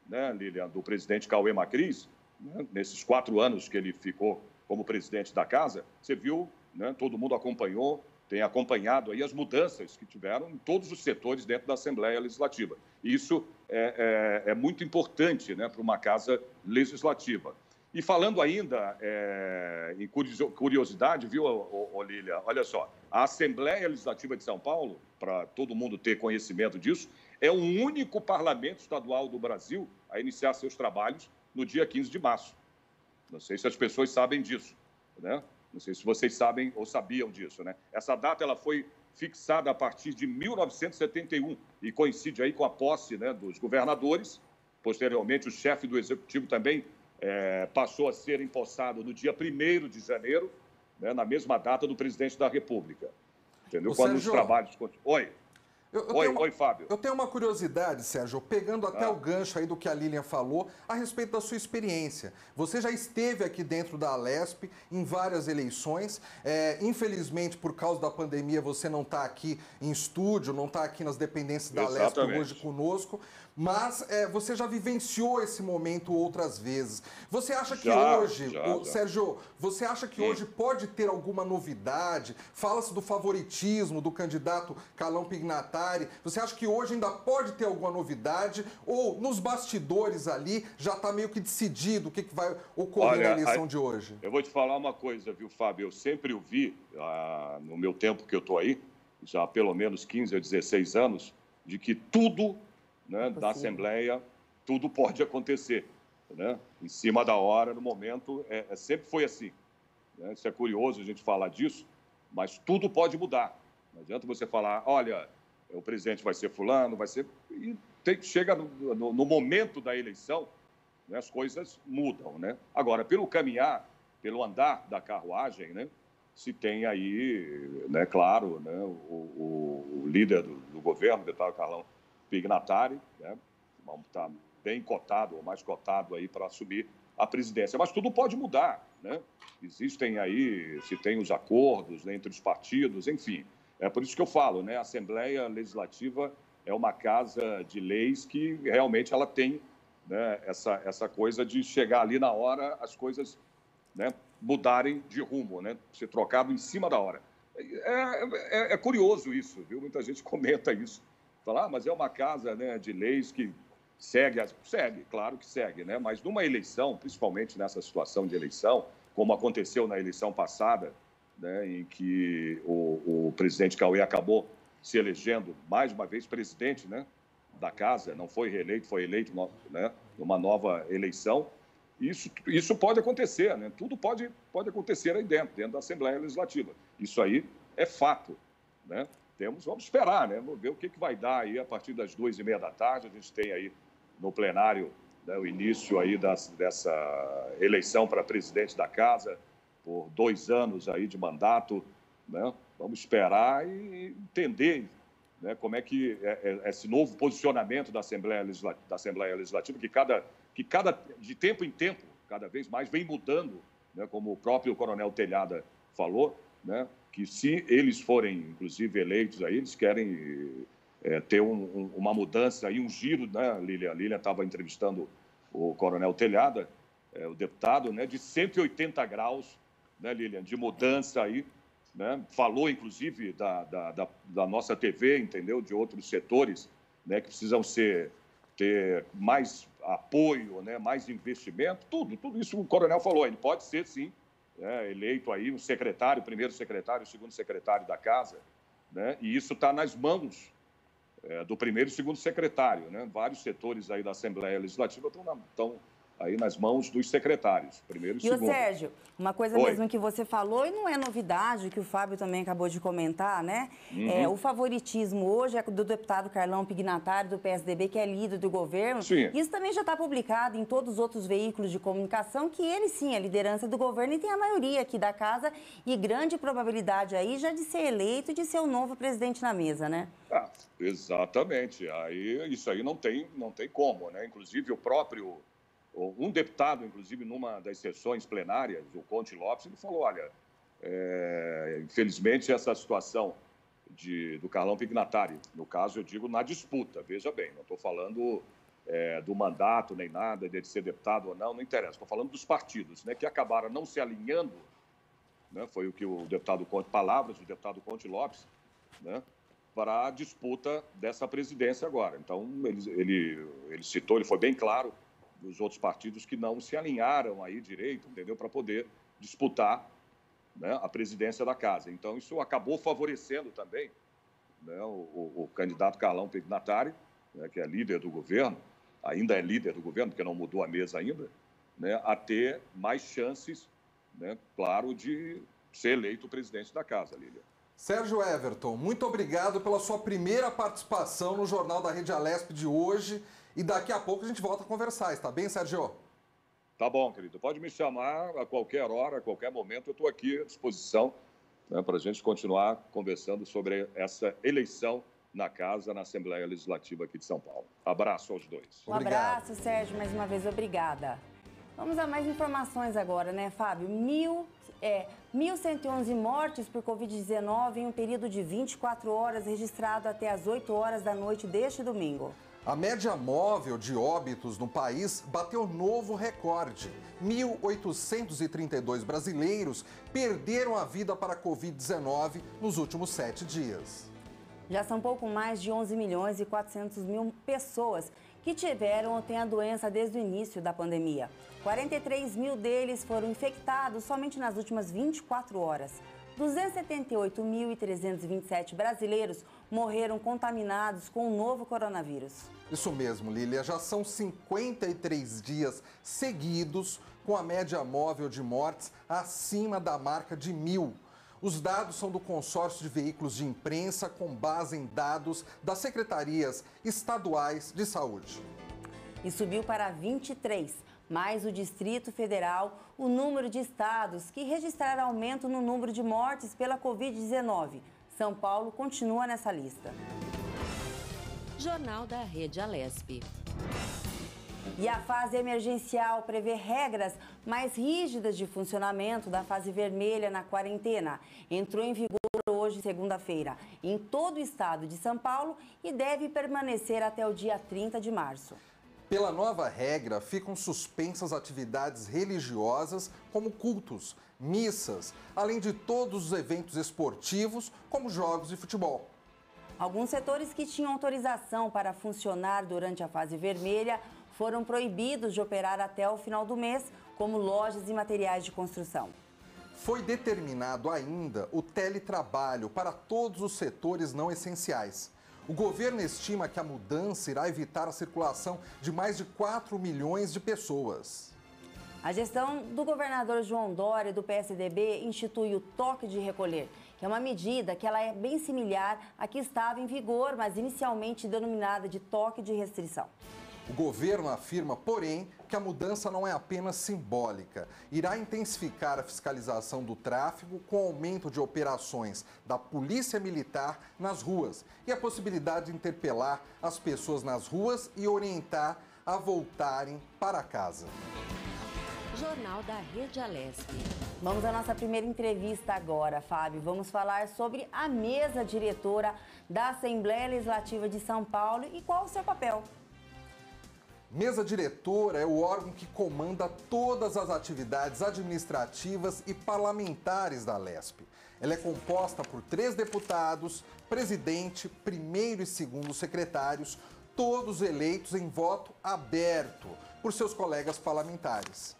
né, Lilian, do presidente Cauê Macris, né, nesses 4 anos que ele ficou como presidente da Casa. Você viu, né, todo mundo acompanhou, tem acompanhado aí as mudanças que tiveram em todos os setores dentro da Assembleia Legislativa. E isso é muito importante, né, para uma Casa Legislativa. E falando ainda em curiosidade, viu, Lília? Olha só, a Assembleia Legislativa de São Paulo, para todo mundo ter conhecimento disso, é o único parlamento estadual do Brasil a iniciar seus trabalhos no dia 15 de março. Não sei se as pessoas sabem disso, né? Não sei se vocês sabem ou sabiam disso, né? Essa data ela foi fixada a partir de 1971 e coincide aí com a posse, né, dos governadores. Posteriormente, o chefe do Executivo também passou a ser empossado no dia 1º de janeiro, né, na mesma data do presidente da República. Entendeu? Quando Sérgio, os trabalhos... Oi. Oi, Fábio. Eu tenho uma curiosidade, Sérgio, pegando até o gancho aí do que a Lilian falou, a respeito da sua experiência. Você já esteve aqui dentro da Alesp em várias eleições. Infelizmente, por causa da pandemia, você não está aqui em estúdio, não está aqui nas dependências da Alesp hoje conosco. Mas você já vivenciou esse momento outras vezes. Você acha que hoje, Sérgio, você acha que hoje pode ter alguma novidade? Fala-se do favoritismo do candidato Carlão Pignatari. Você acha que hoje ainda pode ter alguma novidade? Ou nos bastidores ali já está meio que decidido o que vai ocorrer na eleição de hoje? Eu vou te falar uma coisa, viu, Fábio? Eu sempre ouvi, no meu tempo que eu estou aí, já há pelo menos 15 a 16 anos, de que tudo... né, da Assembleia, tudo pode acontecer, né? Em cima da hora, no momento, sempre foi assim, né? Isso é curioso a gente falar disso, mas tudo pode mudar. Não adianta você falar, olha, o presidente vai ser fulano, vai ser... E chega no momento da eleição, né, as coisas mudam, né? Agora, pelo caminhar, pelo andar da carruagem, né, se tem aí, né, claro, né, o líder do governo, o deputado Carlão Pignatari, né, está bem cotado, ou mais cotado aí para assumir a presidência. Mas tudo pode mudar, né? Existem aí, se tem os acordos, né, entre os partidos, enfim. É por isso que eu falo, né? A Assembleia Legislativa é uma casa de leis que realmente ela tem, né, essa coisa de chegar ali na hora, as coisas, né, mudarem de rumo, né? Ser trocado em cima da hora. É curioso isso, viu? Muita gente comenta isso. Falar, mas é uma casa, né, de leis que segue, claro que segue, né? Mas numa eleição, principalmente nessa situação de eleição, como aconteceu na eleição passada, né, em que o presidente Cauê acabou se elegendo mais uma vez presidente, né, da casa, não foi reeleito, foi eleito, né, numa nova eleição. Isso pode acontecer, né? Tudo pode acontecer aí dentro da Assembleia Legislativa. Isso aí é fato, né? Vamos esperar, né? Vamos ver o que vai dar aí a partir das 2h30 da tarde. A gente tem aí no plenário, né, o início aí dessa eleição para presidente da casa por 2 anos aí de mandato, né? Vamos esperar e entender, né, como é que esse novo posicionamento da Assembleia Legislativa, que de tempo em tempo, cada vez mais vem mudando, né, como o próprio Coronel Telhada falou, né, que se eles forem, inclusive, eleitos aí, eles querem ter uma mudança aí, um giro, né, Lília? A Lília estava entrevistando o Coronel Telhada, o deputado, né, de 180 graus, né, Lília, de mudança aí, né? Falou, inclusive, da nossa TV, entendeu? De outros setores, né, que precisam ter mais apoio, né, mais investimento, tudo isso o Coronel falou. Ele pode ser, sim, eleito aí um secretário, primeiro secretário, segundo secretário da casa, né? E isso está nas mãos do primeiro e segundo secretário, né? Vários setores aí da Assembleia Legislativa estão aí nas mãos dos secretários, primeiro e segundo. E o Sérgio, uma coisa mesmo que você falou, e não é novidade, que o Fábio também acabou de comentar, né? O favoritismo hoje é do deputado Carlão Pignatari, do PSDB, que é líder do governo. Sim. Isso também já está publicado em todos os outros veículos de comunicação, que ele sim é a liderança do governo e tem a maioria aqui da casa e grande probabilidade aí já de ser eleito e de ser o novo presidente na mesa, né? Exatamente. Isso aí não tem como, né? Inclusive o próprio... Um deputado, inclusive, numa das sessões plenárias, o Conte Lopes, ele falou, olha, infelizmente essa situação do Carlão Pignatari, no caso, eu digo na disputa, veja bem, não estou falando do mandato nem nada, de ser deputado ou não interessa, estou falando dos partidos, né, que acabaram não se alinhando, né, foi o que o deputado Conte, palavras do deputado Conte Lopes, né, para a disputa dessa presidência agora. Então, ele citou, ele foi bem claro, dos outros partidos que não se alinharam aí direito, entendeu? Para poder disputar, né, a presidência da casa. Então, isso acabou favorecendo também, né, o candidato Carlão Pignatari, né, que é líder do governo, ainda é líder do governo, porque não mudou a mesa ainda, né, a ter mais chances, né, claro, de ser eleito presidente da casa, Lília. Sérgio Everton, muito obrigado pela sua primeira participação no Jornal da Rede Alesp de hoje. E daqui a pouco a gente volta a conversar, está bem, Sérgio? Tá bom, querido. Pode me chamar a qualquer hora, a qualquer momento. Eu estou aqui à disposição, né, para a gente continuar conversando sobre essa eleição na Casa, na Assembleia Legislativa aqui de São Paulo. Abraço aos dois. Um abraço, Sérgio. Mais uma vez, obrigada. Vamos a mais informações agora, né, Fábio? 1.111 mortes por Covid-19 em um período de 24 horas, registrado até as 8 horas da noite deste domingo. A média móvel de óbitos no país bateu novo recorde. 1.832 brasileiros perderam a vida para a Covid-19 nos últimos 7 dias. Já são pouco mais de 11.400.000 pessoas que tiveram ou têm a doença desde o início da pandemia. 43 mil deles foram infectados somente nas últimas 24 horas. 278.327 brasileiros morreram contaminados com o novo coronavírus. Isso mesmo, Lília. Já são 53 dias seguidos com a média móvel de mortes acima da marca de 1.000. Os dados são do consórcio de veículos de imprensa com base em dados das secretarias estaduais de saúde. E subiu para 23, mais o Distrito Federal, o número de estados que registraram aumento no número de mortes pela Covid-19. São Paulo continua nessa lista. Jornal da Rede Alesp. E a fase emergencial prevê regras mais rígidas de funcionamento da fase vermelha na quarentena. Entrou em vigor hoje, segunda-feira, em todo o estado de São Paulo e deve permanecer até o dia 30 de março. Pela nova regra, ficam suspensas atividades religiosas como cultos, missas, além de todos os eventos esportivos, como jogos de futebol. Alguns setores que tinham autorização para funcionar durante a fase vermelha foram proibidos de operar até o final do mês, como lojas e materiais de construção. Foi determinado ainda o teletrabalho para todos os setores não essenciais. O governo estima que a mudança irá evitar a circulação de mais de 4 milhões de pessoas. A gestão do governador João Dória, do PSDB, institui o toque de recolher, que é uma medida que ela é bem similar à que estava em vigor, mas inicialmente denominada de toque de restrição. O governo afirma, porém, que a mudança não é apenas simbólica. Irá intensificar a fiscalização do tráfego com aumento de operações da Polícia Militar nas ruas e a possibilidade de interpelar as pessoas nas ruas e orientar a voltarem para casa. Jornal da Rede Alesp. Vamos à nossa primeira entrevista agora, Fábio. Vamos falar sobre a mesa diretora da Assembleia Legislativa de São Paulo e qual o seu papel. Mesa diretora é o órgão que comanda todas as atividades administrativas e parlamentares da Alesp. Ela é composta por 3 deputados, presidente, primeiro e segundo secretários, todos eleitos em voto aberto por seus colegas parlamentares.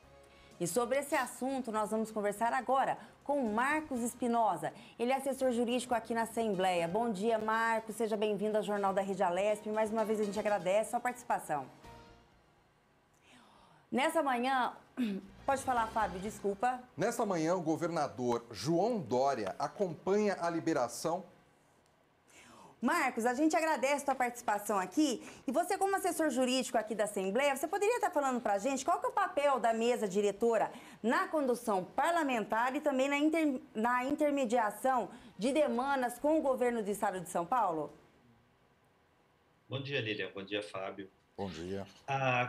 E sobre esse assunto nós vamos conversar agora com o Marcos Espinosa. Ele é assessor jurídico aqui na Assembleia. Bom dia, Marcos. Seja bem-vindo ao Jornal da Rede Alesp. Mais uma vez a gente agradece a sua participação. Nessa manhã, pode falar, Fábio, desculpa. Nesta manhã, o governador João Dória acompanha a liberação. Marcos, a gente agradece a sua participação aqui. E você, como assessor jurídico aqui da Assembleia, você poderia estar falando para a gente qual que é o papel da mesa diretora na condução parlamentar e também na intermediação de demandas com o governo do estado de São Paulo? Bom dia, Lilian. Bom dia, Fábio. Bom dia.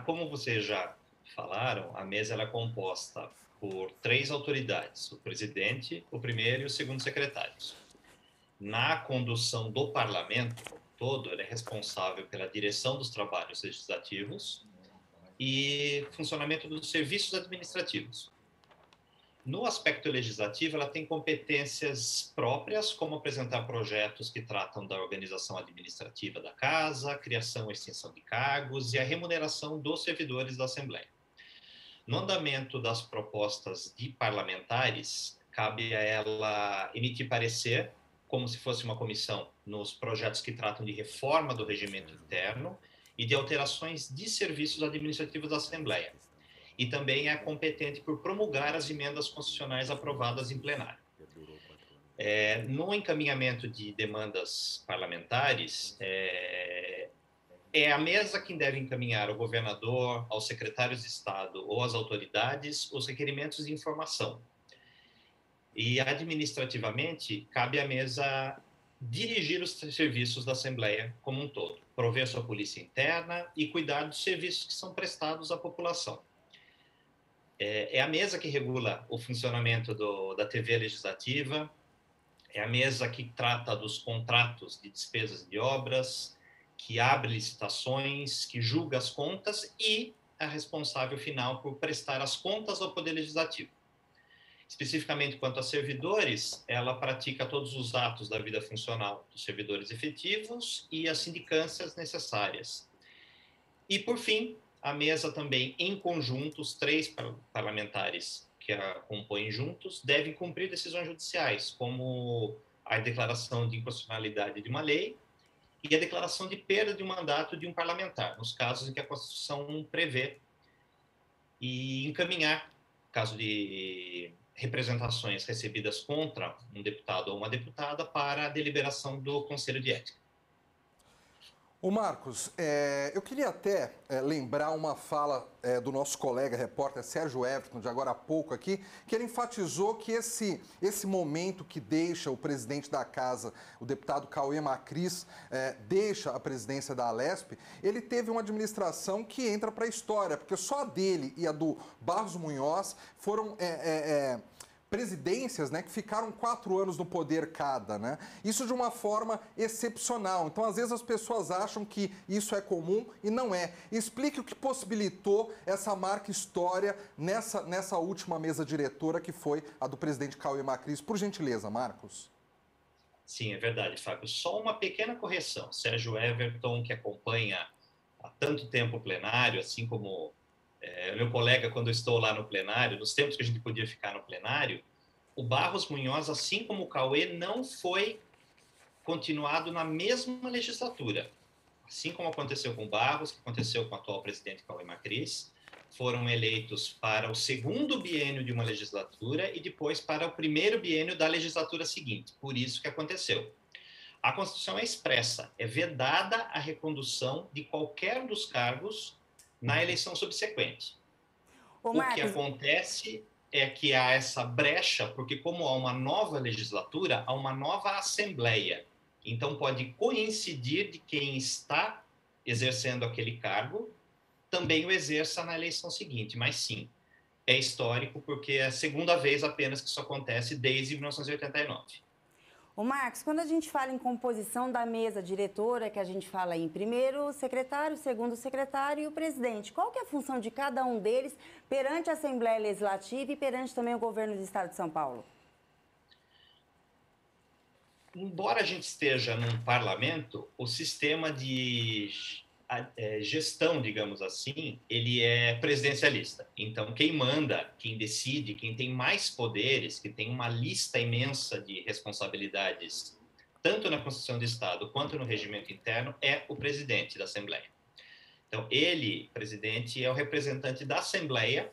Como vocês já falaram, a mesa ela é composta por 3 autoridades, o presidente, o primeiro e o segundo secretários. Na condução do parlamento todo, ele é responsável pela direção dos trabalhos legislativos e funcionamento dos serviços administrativos. No aspecto legislativo, ela tem competências próprias, como apresentar projetos que tratam da organização administrativa da casa, criação e extinção de cargos e a remuneração dos servidores da Assembleia. No andamento das propostas de parlamentares, cabe a ela emitir parecer, como se fosse uma comissão, nos projetos que tratam de reforma do regimento interno e de alterações de serviços administrativos da Assembleia. E também é competente por promulgar as emendas constitucionais aprovadas em plenário. No encaminhamento de demandas parlamentares, é a mesa quem deve encaminhar ao governador, aos secretários de Estado ou às autoridades os requerimentos de informação. E, administrativamente, cabe à mesa dirigir os serviços da Assembleia como um todo, prover sua polícia interna e cuidar dos serviços que são prestados à população. É a mesa que regula o funcionamento da TV Legislativa, é a mesa que trata dos contratos de despesas de obras, que abre licitações, que julga as contas e é responsável final por prestar as contas ao Poder Legislativo. Especificamente quanto a servidores, ela pratica todos os atos da vida funcional dos servidores efetivos e as sindicâncias necessárias. E, por fim, a mesa também, em conjunto, os 3 parlamentares que a compõem juntos, devem cumprir decisões judiciais, como a declaração de inconstitucionalidade de uma lei e a declaração de perda de um mandato de um parlamentar, nos casos em que a Constituição prevê, e encaminhar, caso de representações recebidas contra um deputado ou uma deputada, para a deliberação do Conselho de Ética. Ô Marcos, eu queria até lembrar uma fala do nosso colega repórter Sérgio Everton, de agora há pouco aqui, que ele enfatizou que esse momento que deixa o presidente da casa, o deputado Cauê Macris, deixa a presidência da Alesp, ele teve uma administração que entra para a história, porque só a dele e a do Barros Munhoz foram presidências, né, que ficaram 4 anos no poder cada, né? Isso de uma forma excepcional. Então, às vezes as pessoas acham que isso é comum e não é. Explique o que possibilitou essa marca história nessa última mesa diretora, que foi a do presidente Cauê Macris. Por gentileza, Marcos. Sim, é verdade, Fábio. Só uma pequena correção. Sérgio Everton, que acompanha há tanto tempo o plenário, assim como meu colega, quando eu estou lá no plenário, nos tempos que a gente podia ficar no plenário, o Barros Munhoz, assim como o Cauê, não foi continuado na mesma legislatura. Assim como aconteceu com o Barros, que aconteceu com o atual presidente Cauê Macris, foram eleitos para o 2º biênio de uma legislatura e depois para o 1º biênio da legislatura seguinte. Por isso que aconteceu. A Constituição é expressa, é vedada a recondução de qualquer dos cargos na eleição subsequente. O que acontece é que há essa brecha, porque como há uma nova legislatura, há uma nova Assembleia. Então pode coincidir de quem está exercendo aquele cargo também o exerça na eleição seguinte. Mas sim, é histórico porque é a 2ª vez apenas que isso acontece desde 1989. Ô Marcos, quando a gente fala em composição da mesa diretora, que a gente fala em 1º secretário, 2º secretário e o presidente, qual que é a função de cada um deles perante a Assembleia Legislativa e perante também o governo do Estado de São Paulo? Embora a gente esteja num parlamento, o sistema de gestão, digamos assim, ele é presidencialista. Então, quem manda, quem decide, quem tem mais poderes, que tem uma lista imensa de responsabilidades, tanto na Constituição do Estado quanto no regimento interno, é o presidente da Assembleia. Então, ele, presidente, é o representante da Assembleia,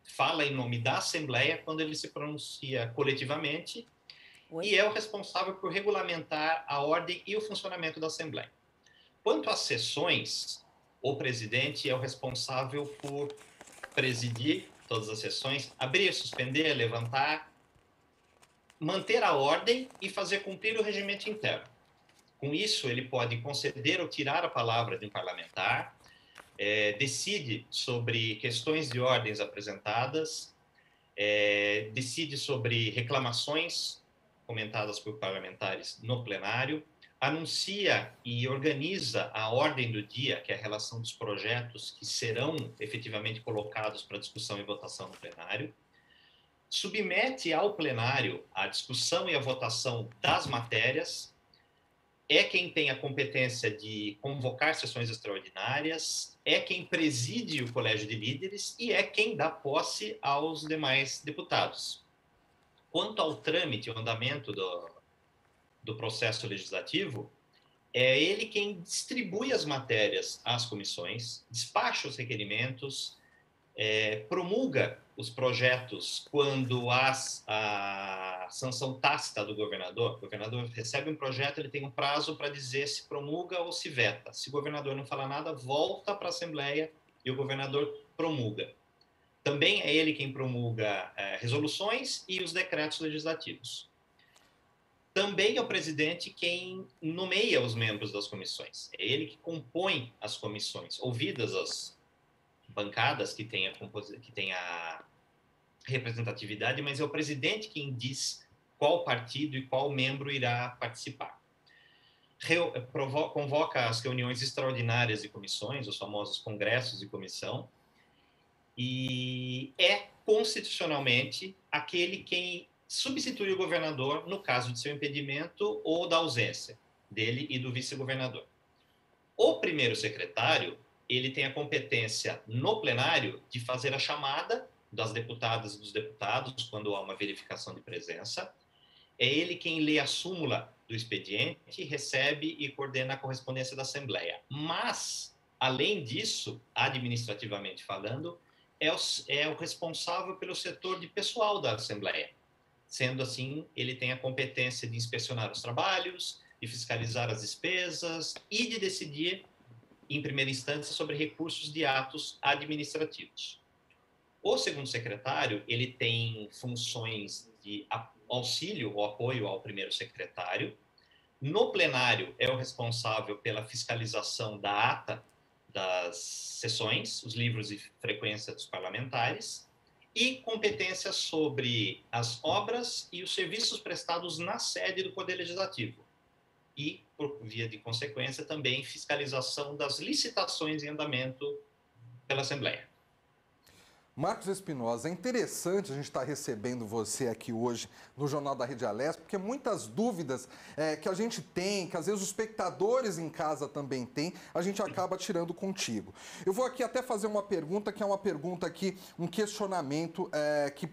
fala em nome da Assembleia quando ele se pronuncia coletivamente e é o responsável por regulamentar a ordem e o funcionamento da Assembleia. Quanto às sessões, o presidente é o responsável por presidir todas as sessões, abrir, suspender, levantar, manter a ordem e fazer cumprir o regimento interno. Com isso, ele pode conceder ou tirar a palavra de um parlamentar, decide sobre questões de ordens apresentadas, decide sobre reclamações comentadas por parlamentares no plenário, anuncia e organiza a ordem do dia, que é a relação dos projetos que serão efetivamente colocados para discussão e votação no plenário, submete ao plenário a discussão e a votação das matérias, é quem tem a competência de convocar sessões extraordinárias, é quem preside o colégio de líderes e é quem dá posse aos demais deputados. Quanto ao trâmite, o andamento do processo legislativo, é ele quem distribui as matérias às comissões, despacha os requerimentos, promulga os projetos quando há a sanção tácita do governador. O governador recebe um projeto, ele tem um prazo para dizer se promulga ou se veta. Se o governador não falar nada, volta para a Assembleia e o governador promulga. Também é ele quem promulga resoluções e os decretos legislativos. Também é o presidente quem nomeia os membros das comissões. É ele que compõe as comissões, ouvidas as bancadas que tem a representatividade, mas é o presidente quem diz qual partido e qual membro irá participar. Convoca as reuniões extraordinárias de comissões, os famosos congressos de comissão, e é constitucionalmente aquele quem substitui o governador no caso de seu impedimento ou da ausência dele e do vice-governador. O primeiro secretário, ele tem a competência no plenário de fazer a chamada das deputadas e dos deputados quando há uma verificação de presença. É ele quem lê a súmula do expediente, recebe e coordena a correspondência da Assembleia. Mas, além disso, administrativamente falando, é o responsável pelo setor de pessoal da Assembleia. Sendo assim, ele tem a competência de inspecionar os trabalhos, de fiscalizar as despesas e de decidir, em primeira instância, sobre recursos de atos administrativos. O segundo secretário, ele tem funções de auxílio ou apoio ao primeiro secretário. No plenário, é o responsável pela fiscalização da ata das sessões, os livros de frequência dos parlamentares, e competência sobre as obras e os serviços prestados na sede do Poder Legislativo. E, por via de consequência, também fiscalização das licitações em andamento pela Assembleia. Marcos Espinosa, é interessante a gente estar recebendo você aqui hoje no Jornal da Rede Alesp, porque muitas dúvidas que a gente tem, que às vezes os espectadores em casa também têm, a gente acaba tirando contigo. Eu vou aqui até fazer uma pergunta, que é uma pergunta aqui, um questionamento que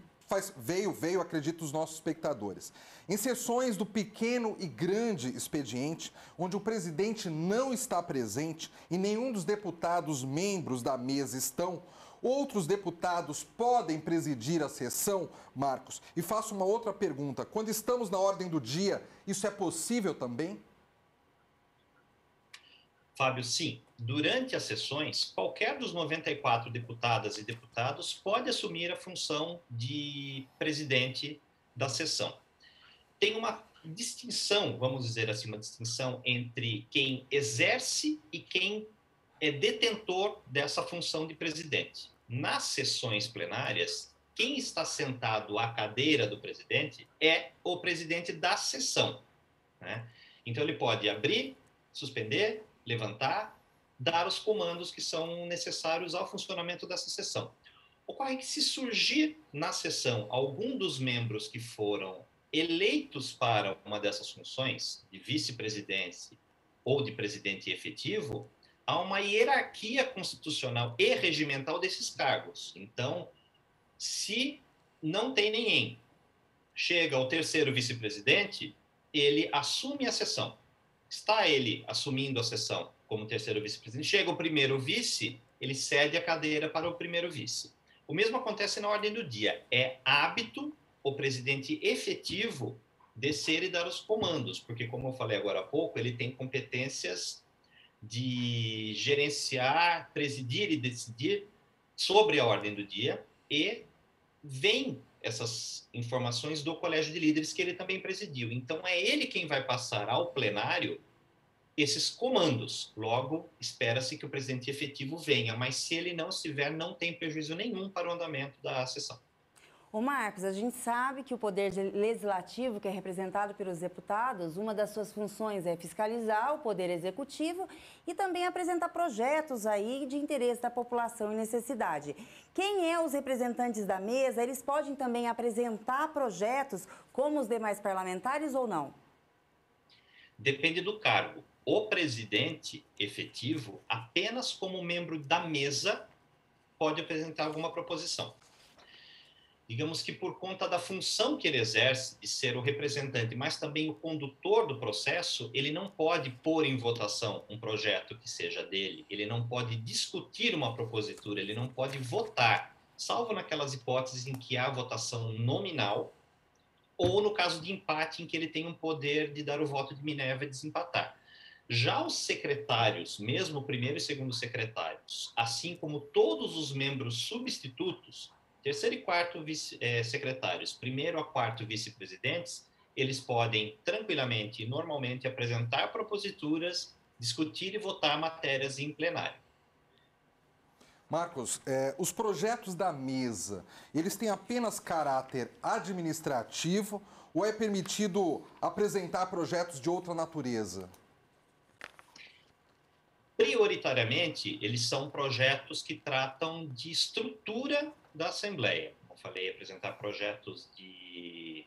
veio, acredito, dos nossos espectadores. Em sessões do pequeno e grande expediente, onde o presidente não está presente e nenhum dos deputados membros da mesa estão, outros deputados podem presidir a sessão, Marcos? E faço uma outra pergunta. Quando estamos na ordem do dia, isso é possível também? Fábio, sim. Durante as sessões, qualquer dos 94 deputadas e deputados pode assumir a função de presidente da sessão. Tem uma distinção, vamos dizer assim, uma distinção entre quem exerce e quem é detentor dessa função de presidente. Nas sessões plenárias, quem está sentado à cadeira do presidente é o presidente da sessão, né? Então, ele pode abrir, suspender, levantar, dar os comandos que são necessários ao funcionamento dessa sessão. Ocorre que, se surgir na sessão algum dos membros que foram eleitos para uma dessas funções, de vice-presidente ou de presidente efetivo, há uma hierarquia constitucional e regimental desses cargos. Então, se não tem ninguém, chega o terceiro vice-presidente, ele assume a sessão. Está ele assumindo a sessão como terceiro vice-presidente, chega o primeiro vice, ele cede a cadeira para o primeiro vice. O mesmo acontece na ordem do dia. É hábito o presidente efetivo descer e dar os comandos, porque, como eu falei agora há pouco, ele tem competências de gerenciar, presidir e decidir sobre a ordem do dia, e vem essas informações do Colégio de Líderes que ele também presidiu. Então, é ele quem vai passar ao plenário esses comandos. Logo, espera-se que o presidente efetivo venha, mas se ele não estiver, não tem prejuízo nenhum para o andamento da sessão. Ô Marcos, a gente sabe que o Poder Legislativo, que é representado pelos deputados, uma das suas funções é fiscalizar o Poder Executivo e também apresentar projetos aí de interesse da população e necessidade. Quem é os representantes da mesa? Eles podem também apresentar projetos como os demais parlamentares ou não? Depende do cargo. O presidente efetivo, apenas como membro da mesa, pode apresentar alguma proposição. Digamos que por conta da função que ele exerce, de ser o representante, mas também o condutor do processo, ele não pode pôr em votação um projeto que seja dele, ele não pode discutir uma propositura, ele não pode votar salvo naquelas hipóteses em que há votação nominal, ou no caso de empate, em que ele tem um poder de dar o voto de Minerva e desempatar. Já os secretários, mesmo o primeiro e segundo secretários, assim como todos os membros substitutos, terceiro e quarto secretários, primeiro a quarto vice-presidentes, eles podem tranquilamente e normalmente apresentar proposituras, discutir e votar matérias em plenário. Marcos, os projetos da mesa, eles têm apenas caráter administrativo ou é permitido apresentar projetos de outra natureza? Prioritariamente, eles são projetos que tratam de estrutura da Assembleia. Como eu falei, apresentar projetos de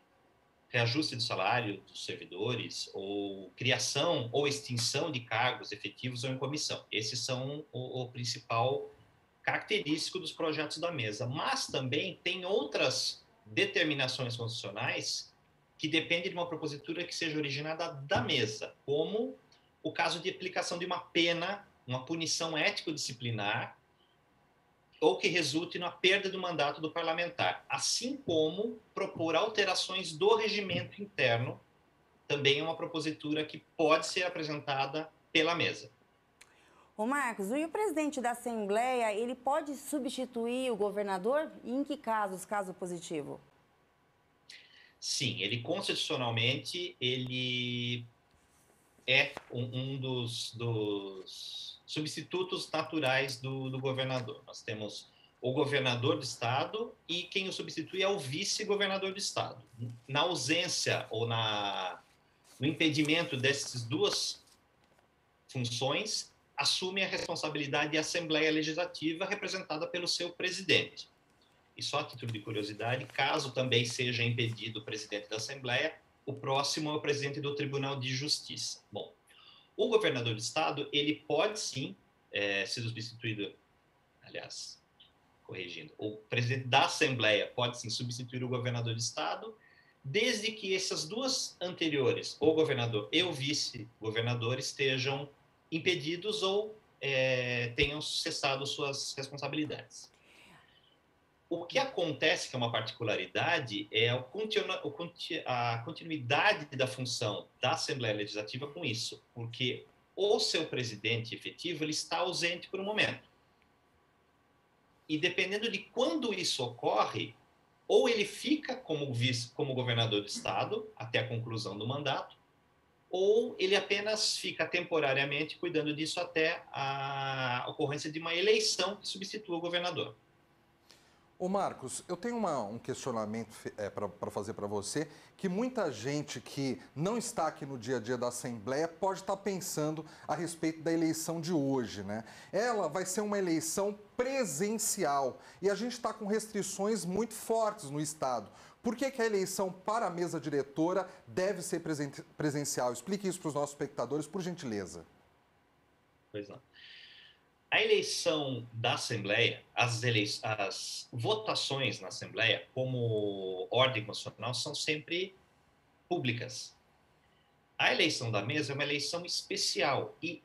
reajuste do salário dos servidores, ou criação ou extinção de cargos efetivos ou em comissão. Esses são o principal característico dos projetos da mesa. Mas também tem outras determinações constitucionais que dependem de uma propositura que seja originada da mesa, como o caso de aplicação de uma pena, uma punição ético-disciplinar, ou que resulte na perda do mandato do parlamentar, assim como propor alterações do regimento interno, também é uma propositura que pode ser apresentada pela mesa. Ô Marcos, e o presidente da Assembleia, ele pode substituir o governador? E em que casos, caso positivo? Sim, ele constitucionalmente, ele é um dos substitutos naturais do governador. Nós temos o governador do estado e quem o substitui é o vice-governador do estado. Na ausência ou no impedimento dessas duas funções, assume a responsabilidade de Assembleia Legislativa representada pelo seu presidente. E só a título de curiosidade, caso também seja impedido o presidente da Assembleia, o próximo é o presidente do Tribunal de Justiça. Bom, o governador do estado, ele pode sim ser substituído, aliás, corrigindo, o presidente da Assembleia pode sim substituir o governador do estado, desde que essas duas anteriores, o governador e o vice-governador, estejam impedidos ou tenham cessado suas responsabilidades. O que acontece, que é uma particularidade, é a continuidade da função da Assembleia Legislativa com isso, porque o seu presidente efetivo ele está ausente por um momento. E dependendo de quando isso ocorre, ou ele fica como governador do estado até a conclusão do mandato, ou ele apenas fica temporariamente cuidando disso até a ocorrência de uma eleição que substitua o governador. Ô Marcos, eu tenho um questionamento para fazer para você, que muita gente que não está aqui no dia a dia da Assembleia pode estar pensando a respeito da eleição de hoje, né? Ela vai ser uma eleição presencial e a gente está com restrições muito fortes no Estado. Por que a eleição para a mesa diretora deve ser presencial? Explique isso para os nossos espectadores, por gentileza. Pois não. A eleição da Assembleia, as votações na Assembleia, como ordem constitucional, são sempre públicas. A eleição da mesa é uma eleição especial e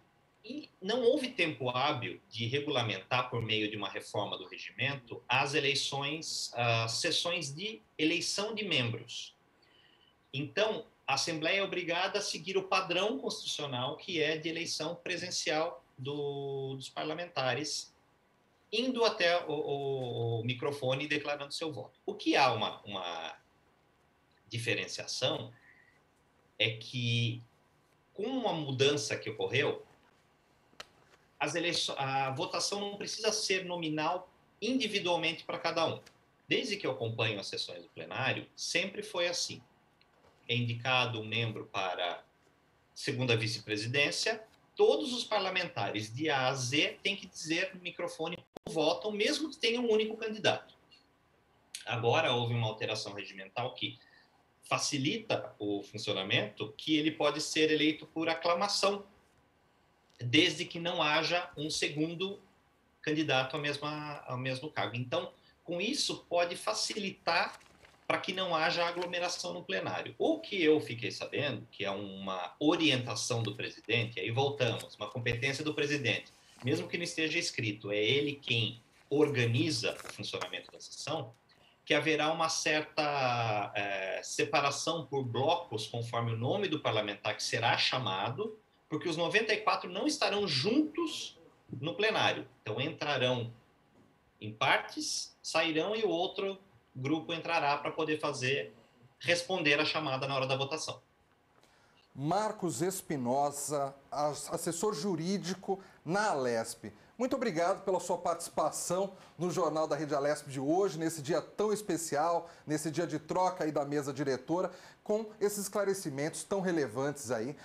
não houve tempo hábil de regulamentar, por meio de uma reforma do regimento, as eleições, as sessões de eleição de membros. Então, a Assembleia é obrigada a seguir o padrão constitucional, que é de eleição presencial dos parlamentares, indo até o microfone e declarando seu voto. O que há uma diferenciação é que, com uma mudança que ocorreu, a votação não precisa ser nominal individualmente para cada um. Desde que eu acompanho as sessões do plenário, sempre foi assim. É indicado um membro para segunda vice-presidência, todos os parlamentares de A a Z têm que dizer no microfone como votam, mesmo que tenha um único candidato. Agora houve uma alteração regimental que facilita o funcionamento, que ele pode ser eleito por aclamação, desde que não haja um segundo candidato ao mesmo cargo. Então, com isso, pode facilitar para que não haja aglomeração no plenário. O que eu fiquei sabendo, que é uma orientação do presidente, aí voltamos, uma competência do presidente, mesmo que não esteja escrito, é ele quem organiza o funcionamento da sessão, que haverá uma certa separação por blocos, conforme o nome do parlamentar que será chamado, porque os 94 não estarão juntos no plenário. Então, entrarão em partes, sairão e o outro grupo entrará para poder responder a chamada na hora da votação. Marcos Espinosa, assessor jurídico na Alesp. Muito obrigado pela sua participação no Jornal da Rede Alesp de hoje, nesse dia tão especial, nesse dia de troca aí da mesa diretora, com esses esclarecimentos tão relevantes aí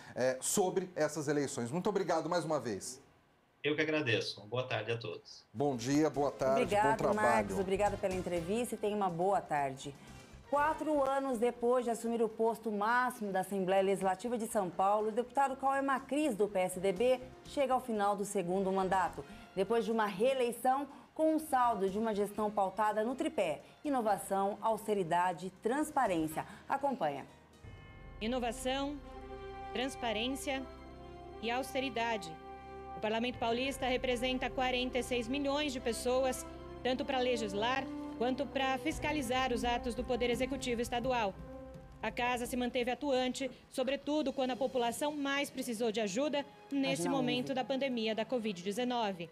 sobre essas eleições. Muito obrigado mais uma vez. Eu que agradeço. Boa tarde a todos. Bom dia, boa tarde, bom trabalho. Marcos, obrigado pela entrevista e tenha uma boa tarde. 4 anos depois de assumir o posto máximo da Assembleia Legislativa de São Paulo, o deputado Cauê Macris, do PSDB, chega ao final do segundo mandato, depois de uma reeleição com um saldo de uma gestão pautada no tripé: inovação, austeridade, transparência. Acompanha. Inovação, transparência e austeridade. O Parlamento Paulista representa 46 milhões de pessoas, tanto para legislar quanto para fiscalizar os atos do Poder Executivo Estadual. A Casa se manteve atuante, sobretudo quando a população mais precisou de ajuda nesse momento da pandemia da Covid-19.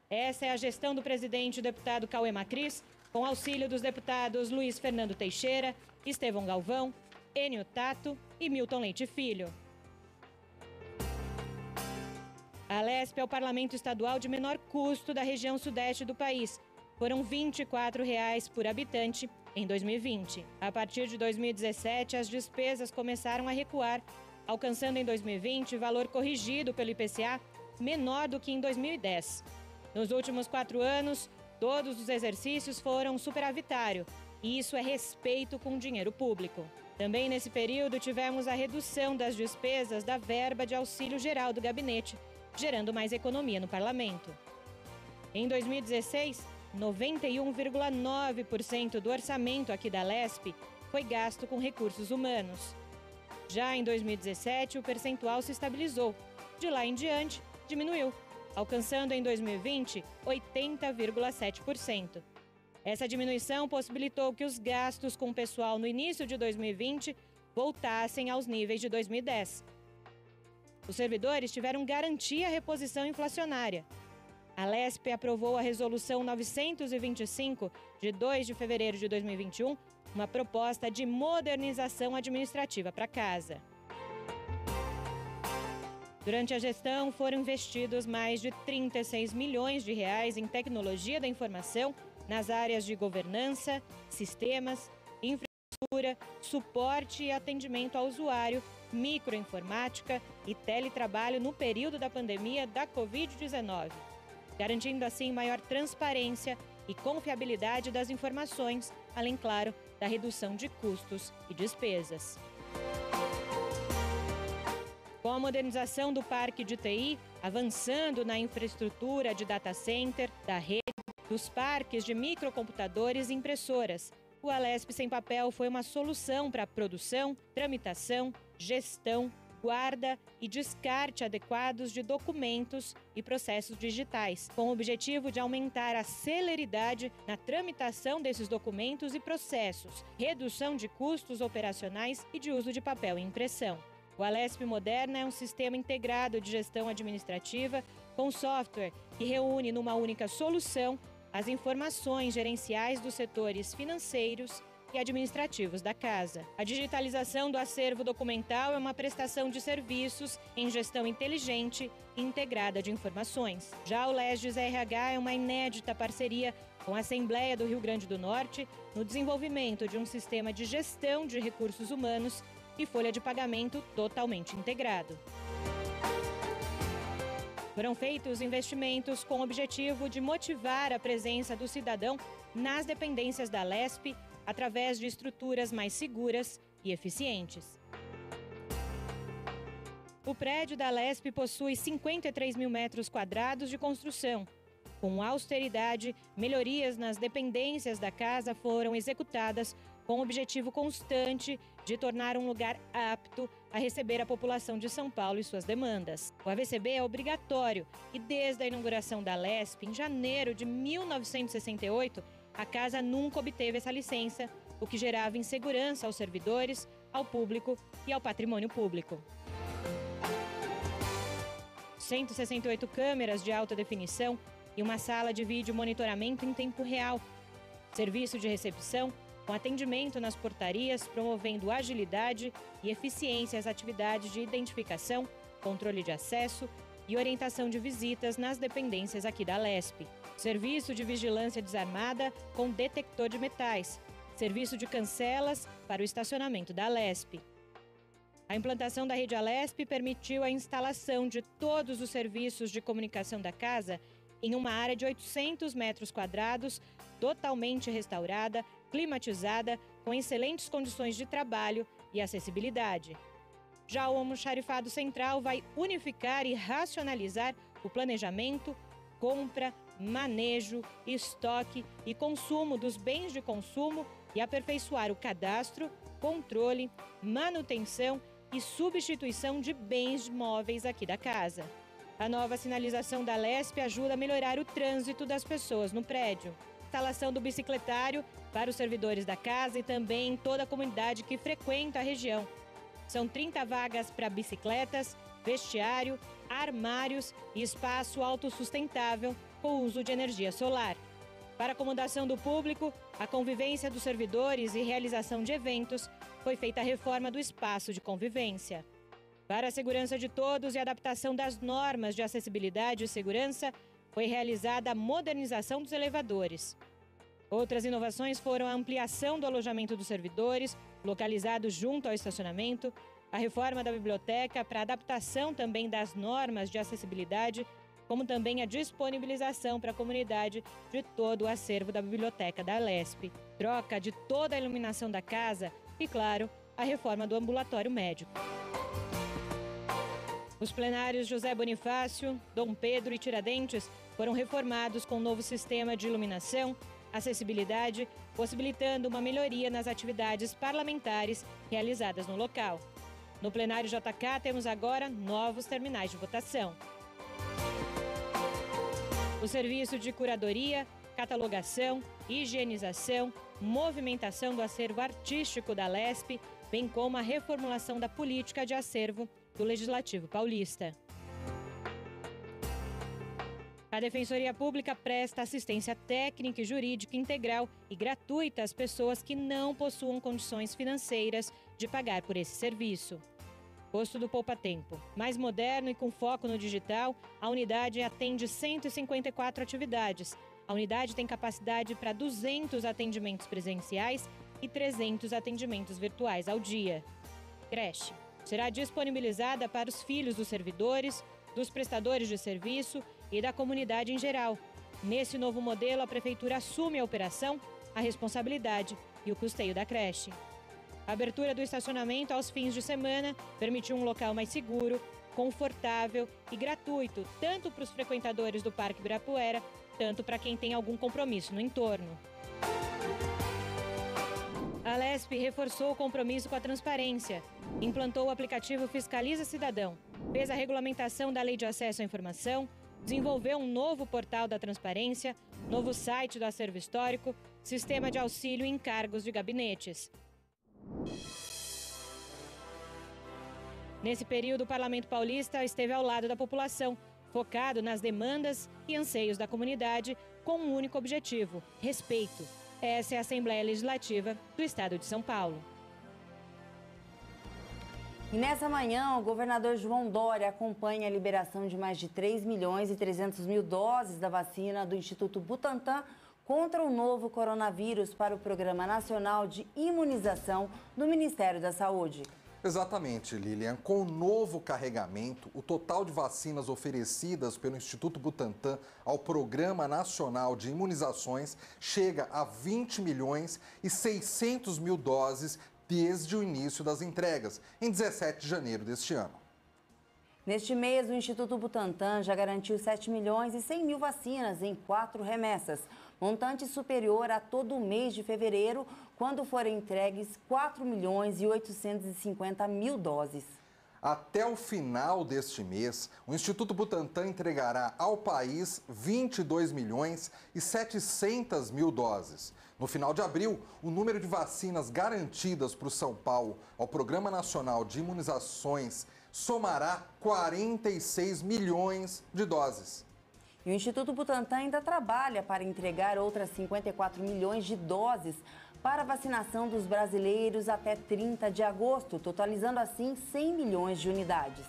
Essa é a gestão do presidente e deputado Cauê Macris, com auxílio dos deputados Luiz Fernando Teixeira, Estevão Galvão, Enio Tato e Milton Leite Filho. A Alesp é o parlamento estadual de menor custo da região sudeste do país. Foram R$ 24,00 por habitante em 2020. A partir de 2017, as despesas começaram a recuar, alcançando em 2020 valor corrigido pelo IPCA menor do que em 2010. Nos últimos 4 anos, todos os exercícios foram superavitário, e isso é respeito com o dinheiro público. Também nesse período tivemos a redução das despesas da verba de auxílio geral do gabinete, gerando mais economia no parlamento. Em 2016, 91,9% do orçamento aqui da Alesp foi gasto com recursos humanos. Já em 2017, o percentual se estabilizou. De lá em diante, diminuiu, alcançando em 2020 80,7%. Essa diminuição possibilitou que os gastos com o pessoal no início de 2020 voltassem aos níveis de 2010. Os servidores tiveram garantia à reposição inflacionária. A Alesp aprovou a Resolução 925, de 2 de fevereiro de 2021, uma proposta de modernização administrativa para a Casa. Durante a gestão, foram investidos mais de 36 milhões de reais em tecnologia da informação nas áreas de governança, sistemas, infraestrutura, suporte e atendimento ao usuário, microinformática e teletrabalho no período da pandemia da Covid-19. Garantindo assim maior transparência e confiabilidade das informações, além, claro, da redução de custos e despesas. Com a modernização do parque de TI, avançando na infraestrutura de data center, da rede, dos parques de microcomputadores e impressoras, o Alesp Sem Papel foi uma solução para a produção, tramitação, gestão, guarda e descarte adequados de documentos e processos digitais, com o objetivo de aumentar a celeridade na tramitação desses documentos e processos, redução de custos operacionais e de uso de papel e impressão. O Alesp Moderna é um sistema integrado de gestão administrativa com software que reúne numa única solução as informações gerenciais dos setores financeiros e administrativos da Casa. A digitalização do acervo documental é uma prestação de serviços em gestão inteligente e integrada de informações. Já o Legis RH é uma inédita parceria com a Assembleia do Rio Grande do Norte no desenvolvimento de um sistema de gestão de recursos humanos e folha de pagamento totalmente integrado. Foram feitos investimentos com o objetivo de motivar a presença do cidadão nas dependências da Alesp através de estruturas mais seguras e eficientes. O prédio da Alesp possui 53 mil metros quadrados de construção. Com austeridade, melhorias nas dependências da casa foram executadas com o objetivo constante de tornar um lugar apto a receber a população de São Paulo e suas demandas. O AVCB é obrigatório e desde a inauguração da Lesp, em janeiro de 1968, a casa nunca obteve essa licença, o que gerava insegurança aos servidores, ao público e ao patrimônio público. 168 câmeras de alta definição e uma sala de vídeo monitoramento em tempo real. Serviço de recepção com atendimento nas portarias, promovendo agilidade e eficiência às atividades de identificação, controle de acesso e orientação de visitas nas dependências aqui da Lesp. Serviço de vigilância desarmada com detector de metais. Serviço de cancelas para o estacionamento da Lesp. A implantação da rede Alesp permitiu a instalação de todos os serviços de comunicação da casa em uma área de 800 metros quadrados, totalmente restaurada, climatizada, com excelentes condições de trabalho e acessibilidade. Já o almoxarifado central vai unificar e racionalizar o planejamento, compra, manejo, estoque e consumo dos bens de consumo e aperfeiçoar o cadastro, controle, manutenção e substituição de bens móveis aqui da casa. A nova sinalização da Lesp ajuda a melhorar o trânsito das pessoas no prédio. Instalação do bicicletário para os servidores da casa e também em toda a comunidade que frequenta a região. São 30 vagas para bicicletas, vestiário, armários e espaço autossustentável com uso de energia solar. Para acomodação do público, a convivência dos servidores e realização de eventos, foi feita a reforma do espaço de convivência. Para a segurança de todos e adaptação das normas de acessibilidade e segurança, foi realizada a modernização dos elevadores. Outras inovações foram a ampliação do alojamento dos servidores, localizado junto ao estacionamento, a reforma da biblioteca para adaptação também das normas de acessibilidade, como também a disponibilização para a comunidade de todo o acervo da biblioteca da Lesp, troca de toda a iluminação da casa e, claro, a reforma do ambulatório médico. Os plenários José Bonifácio, Dom Pedro e Tiradentes foram reformados com um novo sistema de iluminação, acessibilidade, possibilitando uma melhoria nas atividades parlamentares realizadas no local. No plenário JK temos agora novos terminais de votação. O serviço de curadoria, catalogação, higienização, movimentação do acervo artístico da Lesp, bem como a reformulação da política de acervo do Legislativo Paulista. A Defensoria Pública presta assistência técnica e jurídica integral e gratuita às pessoas que não possuam condições financeiras de pagar por esse serviço. Posto do Poupa Tempo. Mais moderno e com foco no digital, a unidade atende 154 atividades. A unidade tem capacidade para 200 atendimentos presenciais e 300 atendimentos virtuais ao dia. Creche. Será disponibilizada para os filhos dos servidores, dos prestadores de serviço e da comunidade em geral. Nesse novo modelo, a Prefeitura assume a operação, a responsabilidade e o custeio da creche. A abertura do estacionamento aos fins de semana permitiu um local mais seguro, confortável e gratuito, tanto para os frequentadores do Parque Ibirapuera, tanto para quem tem algum compromisso no entorno. A Lesp reforçou o compromisso com a transparência, implantou o aplicativo Fiscaliza Cidadão, fez a regulamentação da Lei de Acesso à Informação, desenvolveu um novo portal da transparência, novo site do acervo histórico, sistema de auxílio em encargos de gabinetes. Nesse período, o Parlamento Paulista esteve ao lado da população, focado nas demandas e anseios da comunidade, com um único objetivo: respeito. Essa é a Assembleia Legislativa do Estado de São Paulo. E nessa manhã, o governador João Dória acompanha a liberação de mais de 3.300.000 doses da vacina do Instituto Butantan contra o novo coronavírus para o Programa Nacional de Imunização do Ministério da Saúde. Exatamente, Lilian. Com o novo carregamento, o total de vacinas oferecidas pelo Instituto Butantan ao Programa Nacional de Imunizações chega a 20.600.000 doses desde o início das entregas, em 17 de janeiro deste ano. Neste mês, o Instituto Butantan já garantiu 7.100.000 vacinas em 4 remessas. montante superior a todo o mês de fevereiro, quando forem entregues 4.850.000 doses. Até o final deste mês, o Instituto Butantan entregará ao país 22.700.000 doses. No final de abril, o número de vacinas garantidas para o São Paulo ao Programa Nacional de Imunizações somará 46 milhões de doses. E o Instituto Butantan ainda trabalha para entregar outras 54 milhões de doses para a vacinação dos brasileiros até 30 de agosto, totalizando assim 100 milhões de unidades.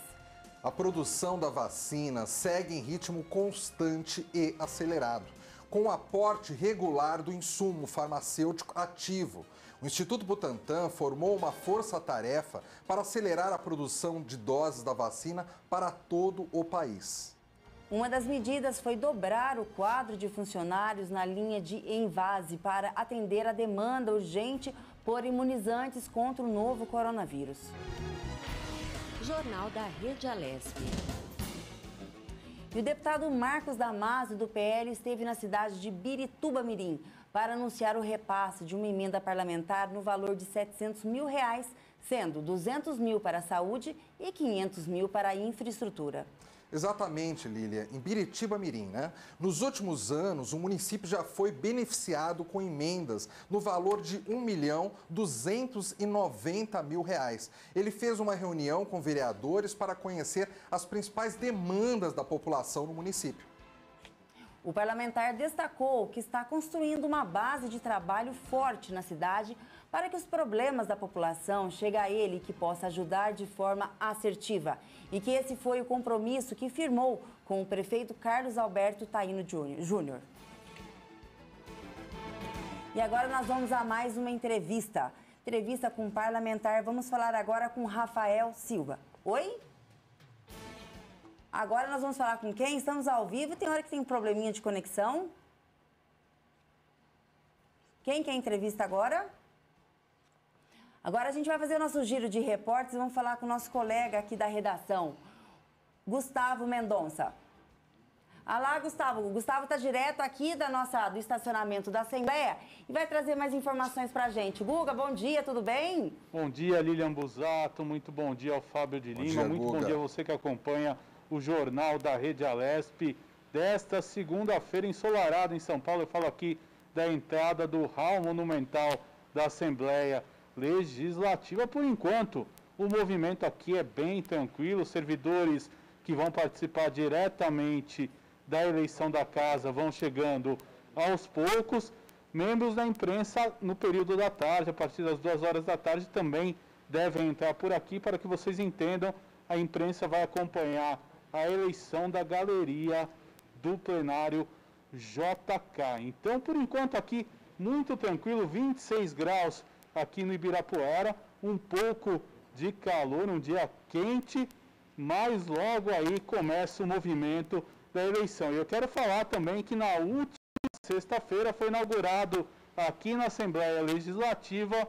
A produção da vacina segue em ritmo constante e acelerado, com o aporte regular do insumo farmacêutico ativo. O Instituto Butantan formou uma força-tarefa para acelerar a produção de doses da vacina para todo o país. Uma das medidas foi dobrar o quadro de funcionários na linha de envase para atender a demanda urgente por imunizantes contra o novo coronavírus. Jornal da Rede Alesp. E o deputado Marcos Damasio, do PL, esteve na cidade de Birituba-Mirim para anunciar o repasse de uma emenda parlamentar no valor de R$700 mil, sendo 200 mil para a saúde e 500 mil para a infraestrutura. Exatamente, Lília, em Biritiba-Mirim, né? Nos últimos anos, o município já foi beneficiado com emendas no valor de R$1.290.000. Ele fez uma reunião com vereadores para conhecer as principais demandas da população no município. O parlamentar destacou que está construindo uma base de trabalho forte na cidade para que os problemas da população cheguem a ele e que possa ajudar de forma assertiva. E que esse foi o compromisso que firmou com o prefeito Carlos Alberto Taino Júnior. E agora nós vamos a mais uma entrevista. Entrevista com o parlamentar. Vamos falar agora com Rafael Silva. Oi? Agora nós vamos falar com quem? Estamos ao vivo. Tem hora que tem um probleminha de conexão. Quem quer entrevista agora? Agora a gente vai fazer o nosso giro de repórteres e vamos falar com o nosso colega aqui da redação, Gustavo Mendonça. Olá, Gustavo. O Gustavo está direto aqui do estacionamento da Assembleia e vai trazer mais informações para a gente. Guga, bom dia, tudo bem? Bom dia, Lilian Busato. Muito bom dia ao Fábio de Lima. Muito bom dia a você que acompanha o Jornal da Rede Alesp desta segunda-feira ensolarada em São Paulo. Eu falo aqui da entrada do hall monumental da Assembleia Legislativa. Por enquanto, o movimento aqui é bem tranquilo. Os servidores que vão participar diretamente da eleição da casa vão chegando aos poucos. Membros da imprensa no período da tarde, a partir das 2 horas da tarde, também devem entrar por aqui. Para que vocês entendam, a imprensa vai acompanhar a eleição da galeria do plenário JK. Então, por enquanto aqui, muito tranquilo, 26 graus aqui no Ibirapuera, um pouco de calor, um dia quente, mas logo aí começa o movimento da eleição. E eu quero falar também que na última sexta-feira foi inaugurado aqui na Assembleia Legislativa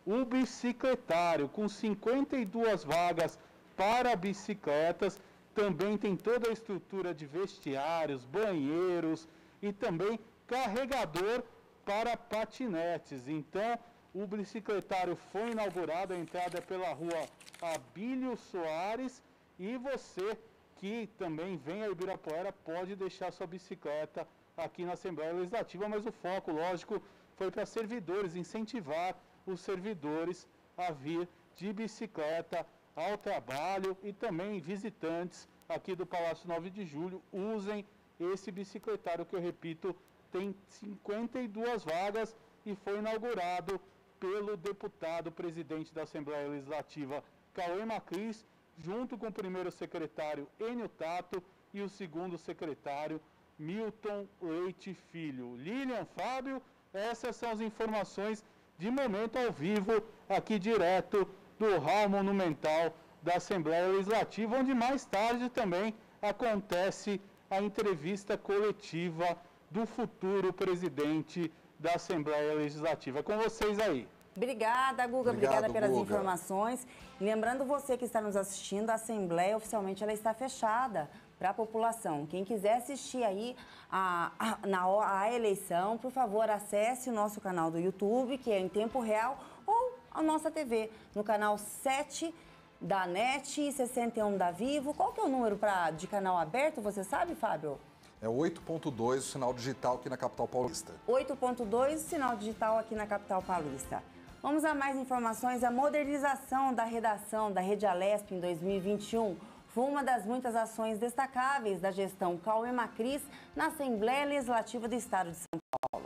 o bicicletário, com 52 vagas para bicicletas. Também tem toda a estrutura de vestiários, banheiros e também carregador para patinetes. Então, o bicicletário foi inaugurado, a entrada é pela rua Abílio Soares, e você que também vem a Ibirapuera pode deixar sua bicicleta aqui na Assembleia Legislativa, mas o foco, lógico, foi para servidores, incentivar os servidores a vir de bicicleta ao trabalho, e também visitantes aqui do Palácio 9 de Julho usem esse bicicletário, que eu repito, tem 52 vagas e foi inaugurado pelo deputado presidente da Assembleia Legislativa, Cauê Macris, junto com o primeiro secretário Enio Tato e o segundo secretário Milton Leite Filho. Lilian, Fábio, essas são as informações de momento ao vivo, aqui direto do hall monumental da Assembleia Legislativa, onde mais tarde também acontece a entrevista coletiva do futuro presidente da Assembleia Legislativa. É com vocês aí. Obrigada, Guga. Obrigada pelas informações. E lembrando você que está nos assistindo, a Assembleia oficialmente ela está fechada para a população. Quem quiser assistir aí a eleição, por favor, acesse o nosso canal do YouTube, que é em tempo real, ou a nossa TV, no canal 7 da NET e 61 da Vivo. Qual que é o número de canal aberto, você sabe, Fábio? É 8.2 o sinal digital aqui na capital paulista. 8.2 o sinal digital aqui na capital paulista. Vamos a mais informações. A modernização da redação da Rede Alesp em 2021 foi uma das muitas ações destacáveis da gestão Cauê Macris na Assembleia Legislativa do Estado de São Paulo.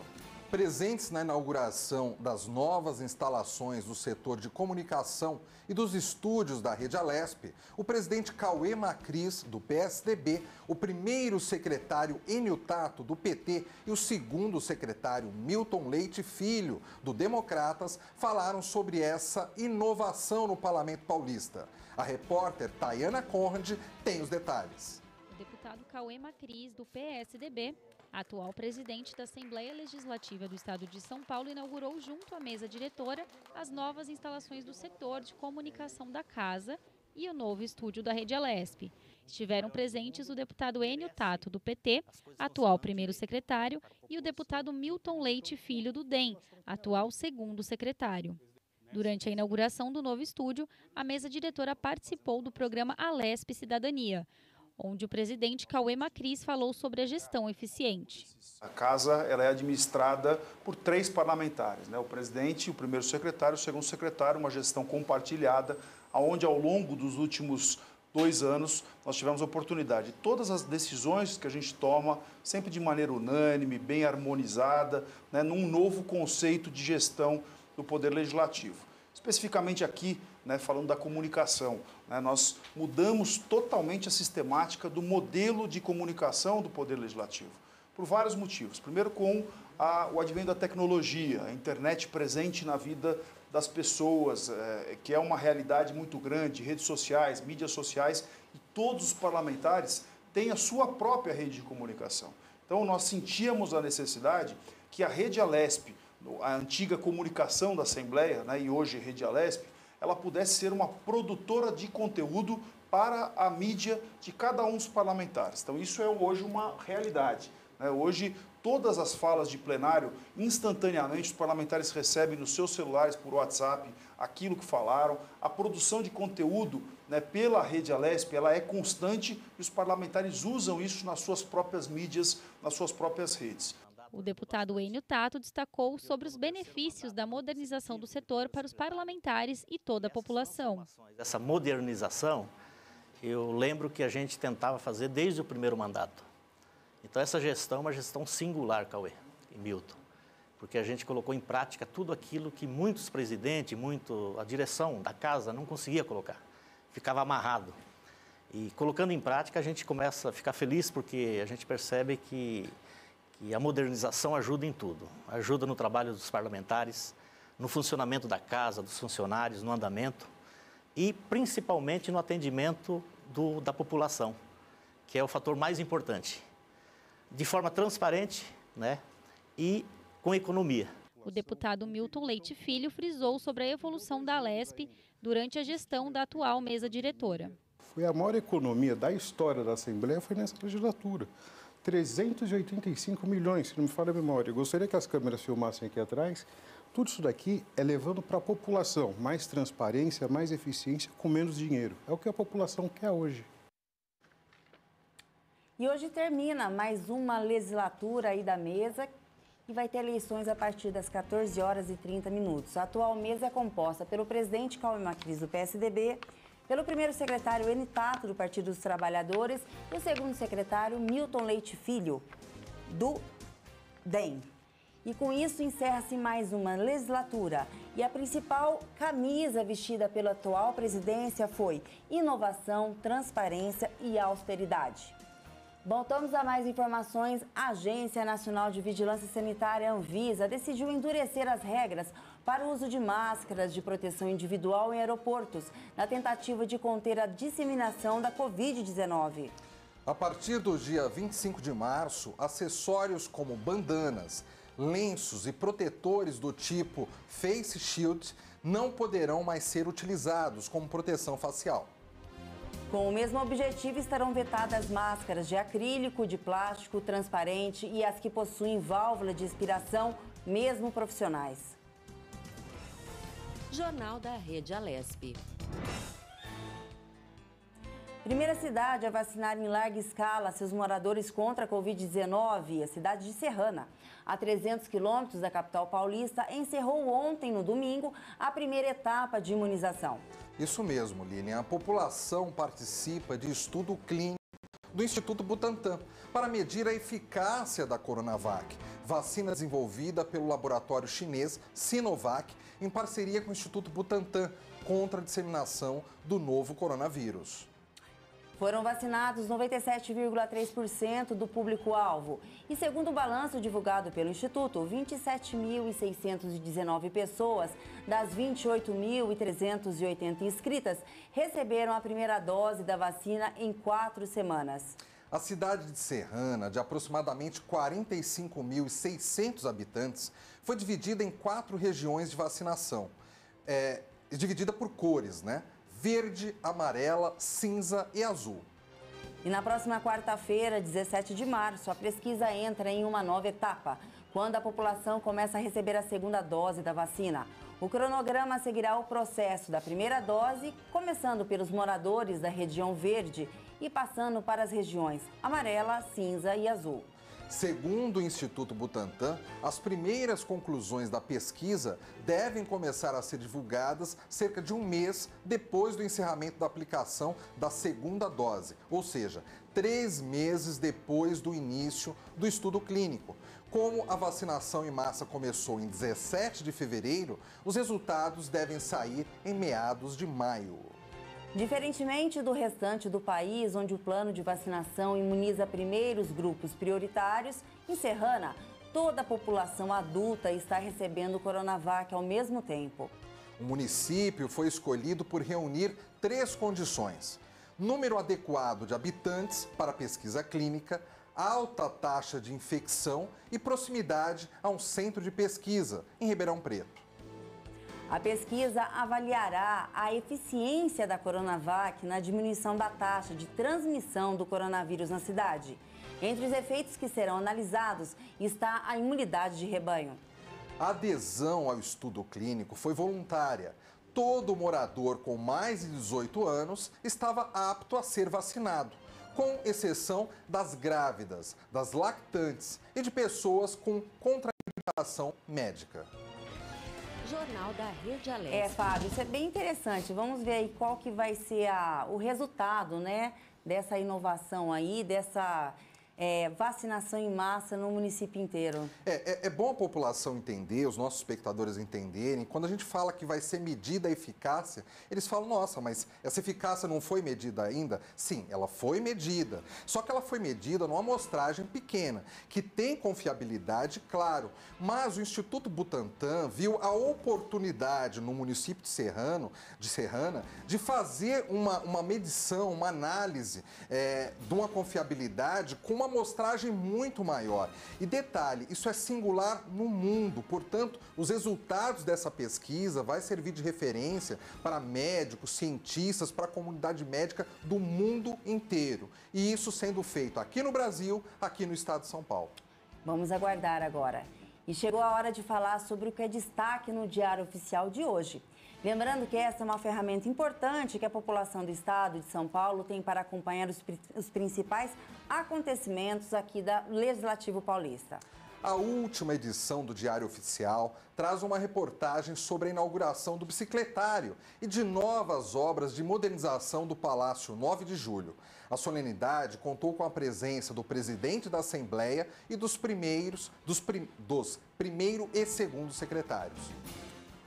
Presentes na inauguração das novas instalações do setor de comunicação e dos estúdios da Rede Alesp, o presidente Cauê Macris, do PSDB, o primeiro secretário Enio Tato, do PT, e o segundo secretário Milton Leite Filho, do Democratas, falaram sobre essa inovação no Parlamento Paulista. A repórter Tayana Conrad tem os detalhes. O deputado Cauê Macris, do PSDB, atual presidente da Assembleia Legislativa do Estado de São Paulo, inaugurou junto à mesa diretora as novas instalações do setor de comunicação da casa e o novo estúdio da Rede Alesp. Estiveram presentes o deputado Enio Tato, do PT, atual primeiro secretário, e o deputado Milton Leite Filho, do DEM, atual segundo secretário. Durante a inauguração do novo estúdio, a mesa diretora participou do programa Alesp Cidadania, onde o presidente Cauê Macris falou sobre a gestão eficiente. A casa ela é administrada por 3 parlamentares, né? O presidente, o primeiro secretário, o segundo secretário, uma gestão compartilhada, onde ao longo dos últimos 2 anos nós tivemos a oportunidade de todas as decisões que a gente toma, sempre de maneira unânime, bem harmonizada, né? Num novo conceito de gestão do Poder Legislativo. Especificamente aqui, né, falando da comunicação, né, nós mudamos totalmente a sistemática do modelo de comunicação do Poder Legislativo, por vários motivos. Primeiro, com o advento da tecnologia, a internet presente na vida das pessoas, que é uma realidade muito grande, redes sociais, mídias sociais, e todos os parlamentares têm a sua própria rede de comunicação. Então, nós sentíamos a necessidade que a Rede Alesp, a antiga comunicação da Assembleia, né, e hoje Rede Alesp, ela pudesse ser uma produtora de conteúdo para a mídia de cada um dos parlamentares. Então, isso é hoje uma realidade, né? Hoje, todas as falas de plenário, instantaneamente, os parlamentares recebem nos seus celulares, por WhatsApp, aquilo que falaram. A produção de conteúdo, né, pela Rede Alesp, ela é constante e os parlamentares usam isso nas suas próprias mídias, nas suas próprias redes. O deputado Enio Tato destacou sobre os benefícios da modernização do setor para os parlamentares e toda a população. Essa modernização, eu lembro que a gente tentava fazer desde o primeiro mandato. Então essa gestão é uma gestão singular, Cauê e Milton, porque a gente colocou em prática tudo aquilo que muitos presidentes, a direção da casa não conseguia colocar, ficava amarrado. E colocando em prática a gente começa a ficar feliz porque a gente percebe que a modernização ajuda em tudo. Ajuda no trabalho dos parlamentares, no funcionamento da casa, dos funcionários, no andamento e principalmente no atendimento da população, que é o fator mais importante. De forma transparente, né, e com economia. O deputado Milton Leite Filho frisou sobre a evolução da Alesp durante a gestão da atual mesa diretora. Foi a maior economia da história da Assembleia, foi nessa legislatura. 385 milhões, se não me falha a memória. Eu gostaria que as câmeras filmassem aqui atrás. Tudo isso daqui é levando para a população mais transparência, mais eficiência, com menos dinheiro. É o que a população quer hoje. E hoje termina mais uma legislatura aí da mesa e vai ter eleições a partir das 14 horas e 30 minutos. A atual mesa é composta pelo presidente Cauê Macris, do PSDB, pelo primeiro secretário Enio Tato, do Partido dos Trabalhadores, e o segundo secretário Milton Leite Filho, do DEM. E com isso encerra-se mais uma legislatura. E a principal camisa vestida pela atual presidência foi inovação, transparência e austeridade. Voltamos a mais informações. A Agência Nacional de Vigilância Sanitária, Anvisa, decidiu endurecer as regras para o uso de máscaras de proteção individual em aeroportos, na tentativa de conter a disseminação da Covid-19. A partir do dia 25 de março, acessórios como bandanas, lenços e protetores do tipo Face Shield não poderão mais ser utilizados como proteção facial. Com o mesmo objetivo, estarão vetadas máscaras de acrílico, de plástico, transparente e as que possuem válvula de expiração, mesmo profissionais. Jornal da Rede Alesp. Primeira cidade a vacinar em larga escala seus moradores contra a Covid-19, a cidade de Serrana. A 300 quilômetros da capital paulista, encerrou ontem, no domingo, a primeira etapa de imunização. Isso mesmo, Lilian. A população participa de estudo clínico do Instituto Butantan para medir a eficácia da Coronavac, vacina desenvolvida pelo laboratório chinês Sinovac, em parceria com o Instituto Butantan, contra a disseminação do novo coronavírus. Foram vacinados 97,3% do público-alvo. E segundo o balanço divulgado pelo Instituto, 27.619 pessoas das 28.380 inscritas receberam a primeira dose da vacina em 4 semanas. A cidade de Serrana, de aproximadamente 45.600 habitantes, foi dividida em 4 regiões de vacinação. Dividida por cores, né? Verde, amarela, cinza e azul. E na próxima quarta-feira, 17 de março, a pesquisa entra em uma nova etapa, quando a população começa a receber a segunda dose da vacina. O cronograma seguirá o processo da primeira dose, começando pelos moradores da região verde e passando para as regiões amarela, cinza e azul. Segundo o Instituto Butantan, as primeiras conclusões da pesquisa devem começar a ser divulgadas cerca de um mês depois do encerramento da aplicação da segunda dose, ou seja, 3 meses depois do início do estudo clínico. Como a vacinação em massa começou em 17 de fevereiro, os resultados devem sair em meados de maio. Diferentemente do restante do país, onde o plano de vacinação imuniza primeiro os grupos prioritários, em Serrana, toda a população adulta está recebendo o Coronavac ao mesmo tempo. O município foi escolhido por reunir 3 condições: número adequado de habitantes para a pesquisa clínica, alta taxa de infecção e proximidade a um centro de pesquisa em Ribeirão Preto. A pesquisa avaliará a eficiência da Coronavac na diminuição da taxa de transmissão do coronavírus na cidade. Entre os efeitos que serão analisados está a imunidade de rebanho. A adesão ao estudo clínico foi voluntária. Todo morador com mais de 18 anos estava apto a ser vacinado, com exceção das grávidas, das lactantes e de pessoas com contraindicação médica. Jornal da Rede Alesp. Fábio, isso é bem interessante. Vamos ver aí qual que vai ser o resultado, né, dessa inovação aí, dessa vacinação em massa no município inteiro. É bom a população entender, os nossos espectadores entenderem. Quando a gente fala que vai ser medida a eficácia, eles falam, nossa, mas essa eficácia não foi medida ainda? Sim, ela foi medida. Só que ela foi medida numa amostragem pequena, que tem confiabilidade, claro. Mas o Instituto Butantan viu a oportunidade no município de Serrana de fazer uma medição, uma análise de uma confiabilidade com uma amostragem muito maior. E detalhe, isso é singular no mundo, portanto, os resultados dessa pesquisa vai servir de referência para médicos, cientistas, para a comunidade médica do mundo inteiro. E isso sendo feito aqui no Brasil, aqui no estado de São Paulo. Vamos aguardar agora. E chegou a hora de falar sobre o que é destaque no Diário Oficial de hoje. Lembrando que essa é uma ferramenta importante que a população do estado de São Paulo tem para acompanhar os principais acontecimentos aqui do Legislativo Paulista. A última edição do Diário Oficial traz uma reportagem sobre a inauguração do bicicletário e de novas obras de modernização do Palácio 9 de Julho. A solenidade contou com a presença do presidente da Assembleia e dos primeiro e segundo secretários.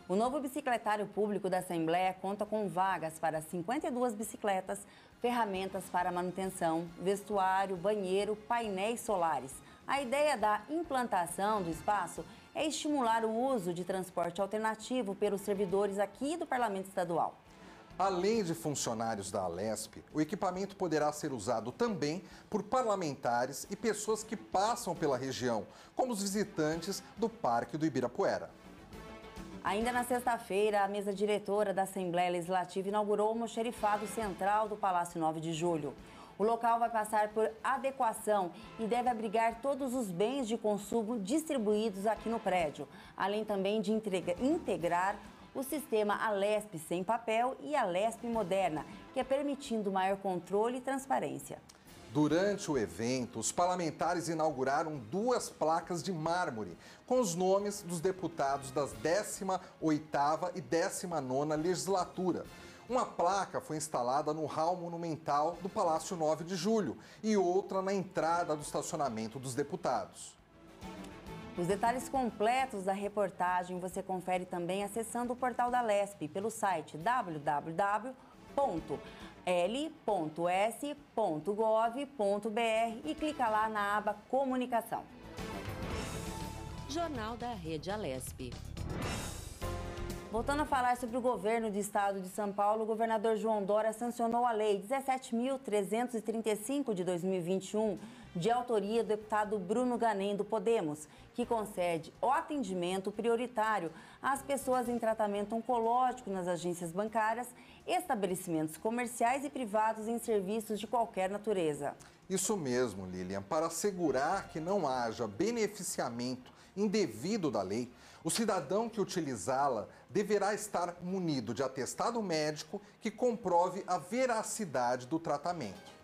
O novo bicicletário público da Assembleia conta com vagas para 52 bicicletas, ferramentas para manutenção, vestuário, banheiro, painéis solares. A ideia da implantação do espaço é estimular o uso de transporte alternativo pelos servidores aqui do Parlamento Estadual. Além de funcionários da Alesp, o equipamento poderá ser usado também por parlamentares e pessoas que passam pela região, como os visitantes do Parque do Ibirapuera. Ainda na sexta-feira, a mesa diretora da Assembleia Legislativa inaugurou o almoxarifado central do Palácio 9 de Julho. O local vai passar por adequação e deve abrigar todos os bens de consumo distribuídos aqui no prédio, além também de integrar o sistema Alesp sem papel e Alesp moderna, que é permitindo maior controle e transparência. Durante o evento, os parlamentares inauguraram 2 placas de mármore com os nomes dos deputados das 18ª e 19ª legislatura. Uma placa foi instalada no hall monumental do Palácio 9 de Julho e outra na entrada do estacionamento dos deputados. Os detalhes completos da reportagem você confere também acessando o portal da Alesp pelo site www.l.s.gov.br e clica lá na aba Comunicação. Jornal da Rede Alesp. Voltando a falar sobre o governo do estado de São Paulo, o governador João Dória sancionou a Lei 17.335 de 2021, de autoria do deputado Bruno Ganem, do Podemos, que concede o atendimento prioritário às pessoas em tratamento oncológico nas agências bancárias, estabelecimentos comerciais e privados em serviços de qualquer natureza. Isso mesmo, Lilian. Para assegurar que não haja beneficiamento indevido da lei, o cidadão que utilizá-la deverá estar munido de atestado médico que comprove a veracidade do tratamento.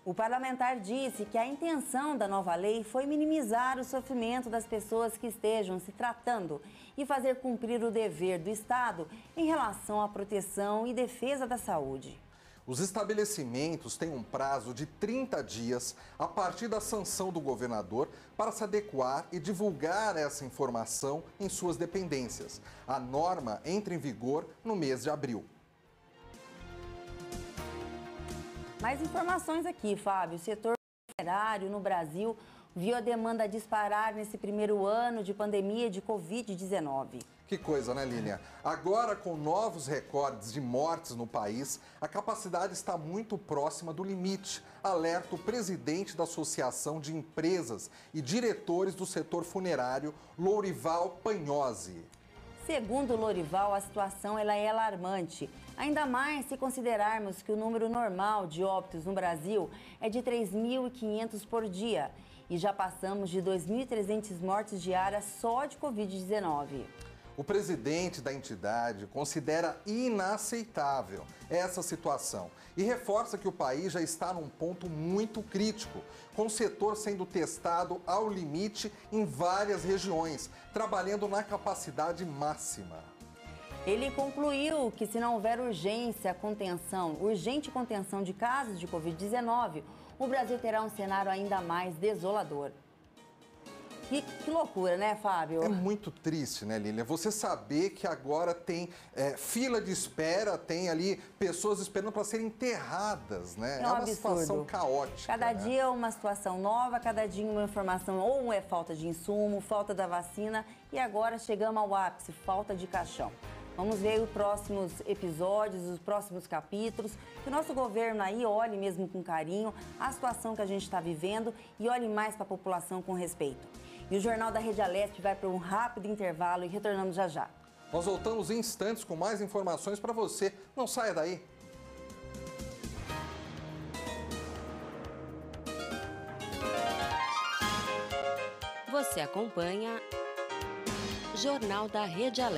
O parlamentar disse que a intenção da nova lei foi minimizar o sofrimento das pessoas que estejam se tratando e fazer cumprir o dever do Estado em relação à proteção e defesa da saúde. Os estabelecimentos têm um prazo de 30 dias a partir da sanção do governador para se adequar e divulgar essa informação em suas dependências. A norma entra em vigor no mês de abril. Mais informações aqui, Fábio. O setor funerário no Brasil viu a demanda disparar nesse primeiro ano de pandemia de Covid-19. Que coisa, né, Lilian? Agora, com novos recordes de mortes no país, a capacidade está muito próxima do limite, alerta o presidente da Associação de Empresas e Diretores do Setor Funerário, Lourival Panhozzi. Segundo Lourival, a situação ela é alarmante, ainda mais se considerarmos que o número normal de óbitos no Brasil é de 3.500 por dia e já passamos de 2.300 mortes diárias só de Covid-19. O presidente da entidade considera inaceitável essa situação e reforça que o país já está num ponto muito crítico, com o setor sendo testado ao limite em várias regiões, trabalhando na capacidade máxima. Ele concluiu que se não houver urgente contenção de casos de Covid-19, o Brasil terá um cenário ainda mais desolador. Que loucura, né, Fábio? É muito triste, né, Lilian? Você saber que agora tem fila de espera, tem ali pessoas esperando para serem enterradas, né? É uma situação caótica. Cada dia é uma situação nova, cada dia uma informação, ou é falta de insumo, falta da vacina, e agora chegamos ao ápice, falta de caixão. Vamos ver os próximos episódios, os próximos capítulos, que o nosso governo aí olhe mesmo com carinho a situação que a gente está vivendo e olhe mais para a população com respeito. E o Jornal da Rede Alesp vai para um rápido intervalo e retornamos já já. Nós voltamos em instantes com mais informações para você. Não saia daí. Você acompanha Jornal da Rede Alesp.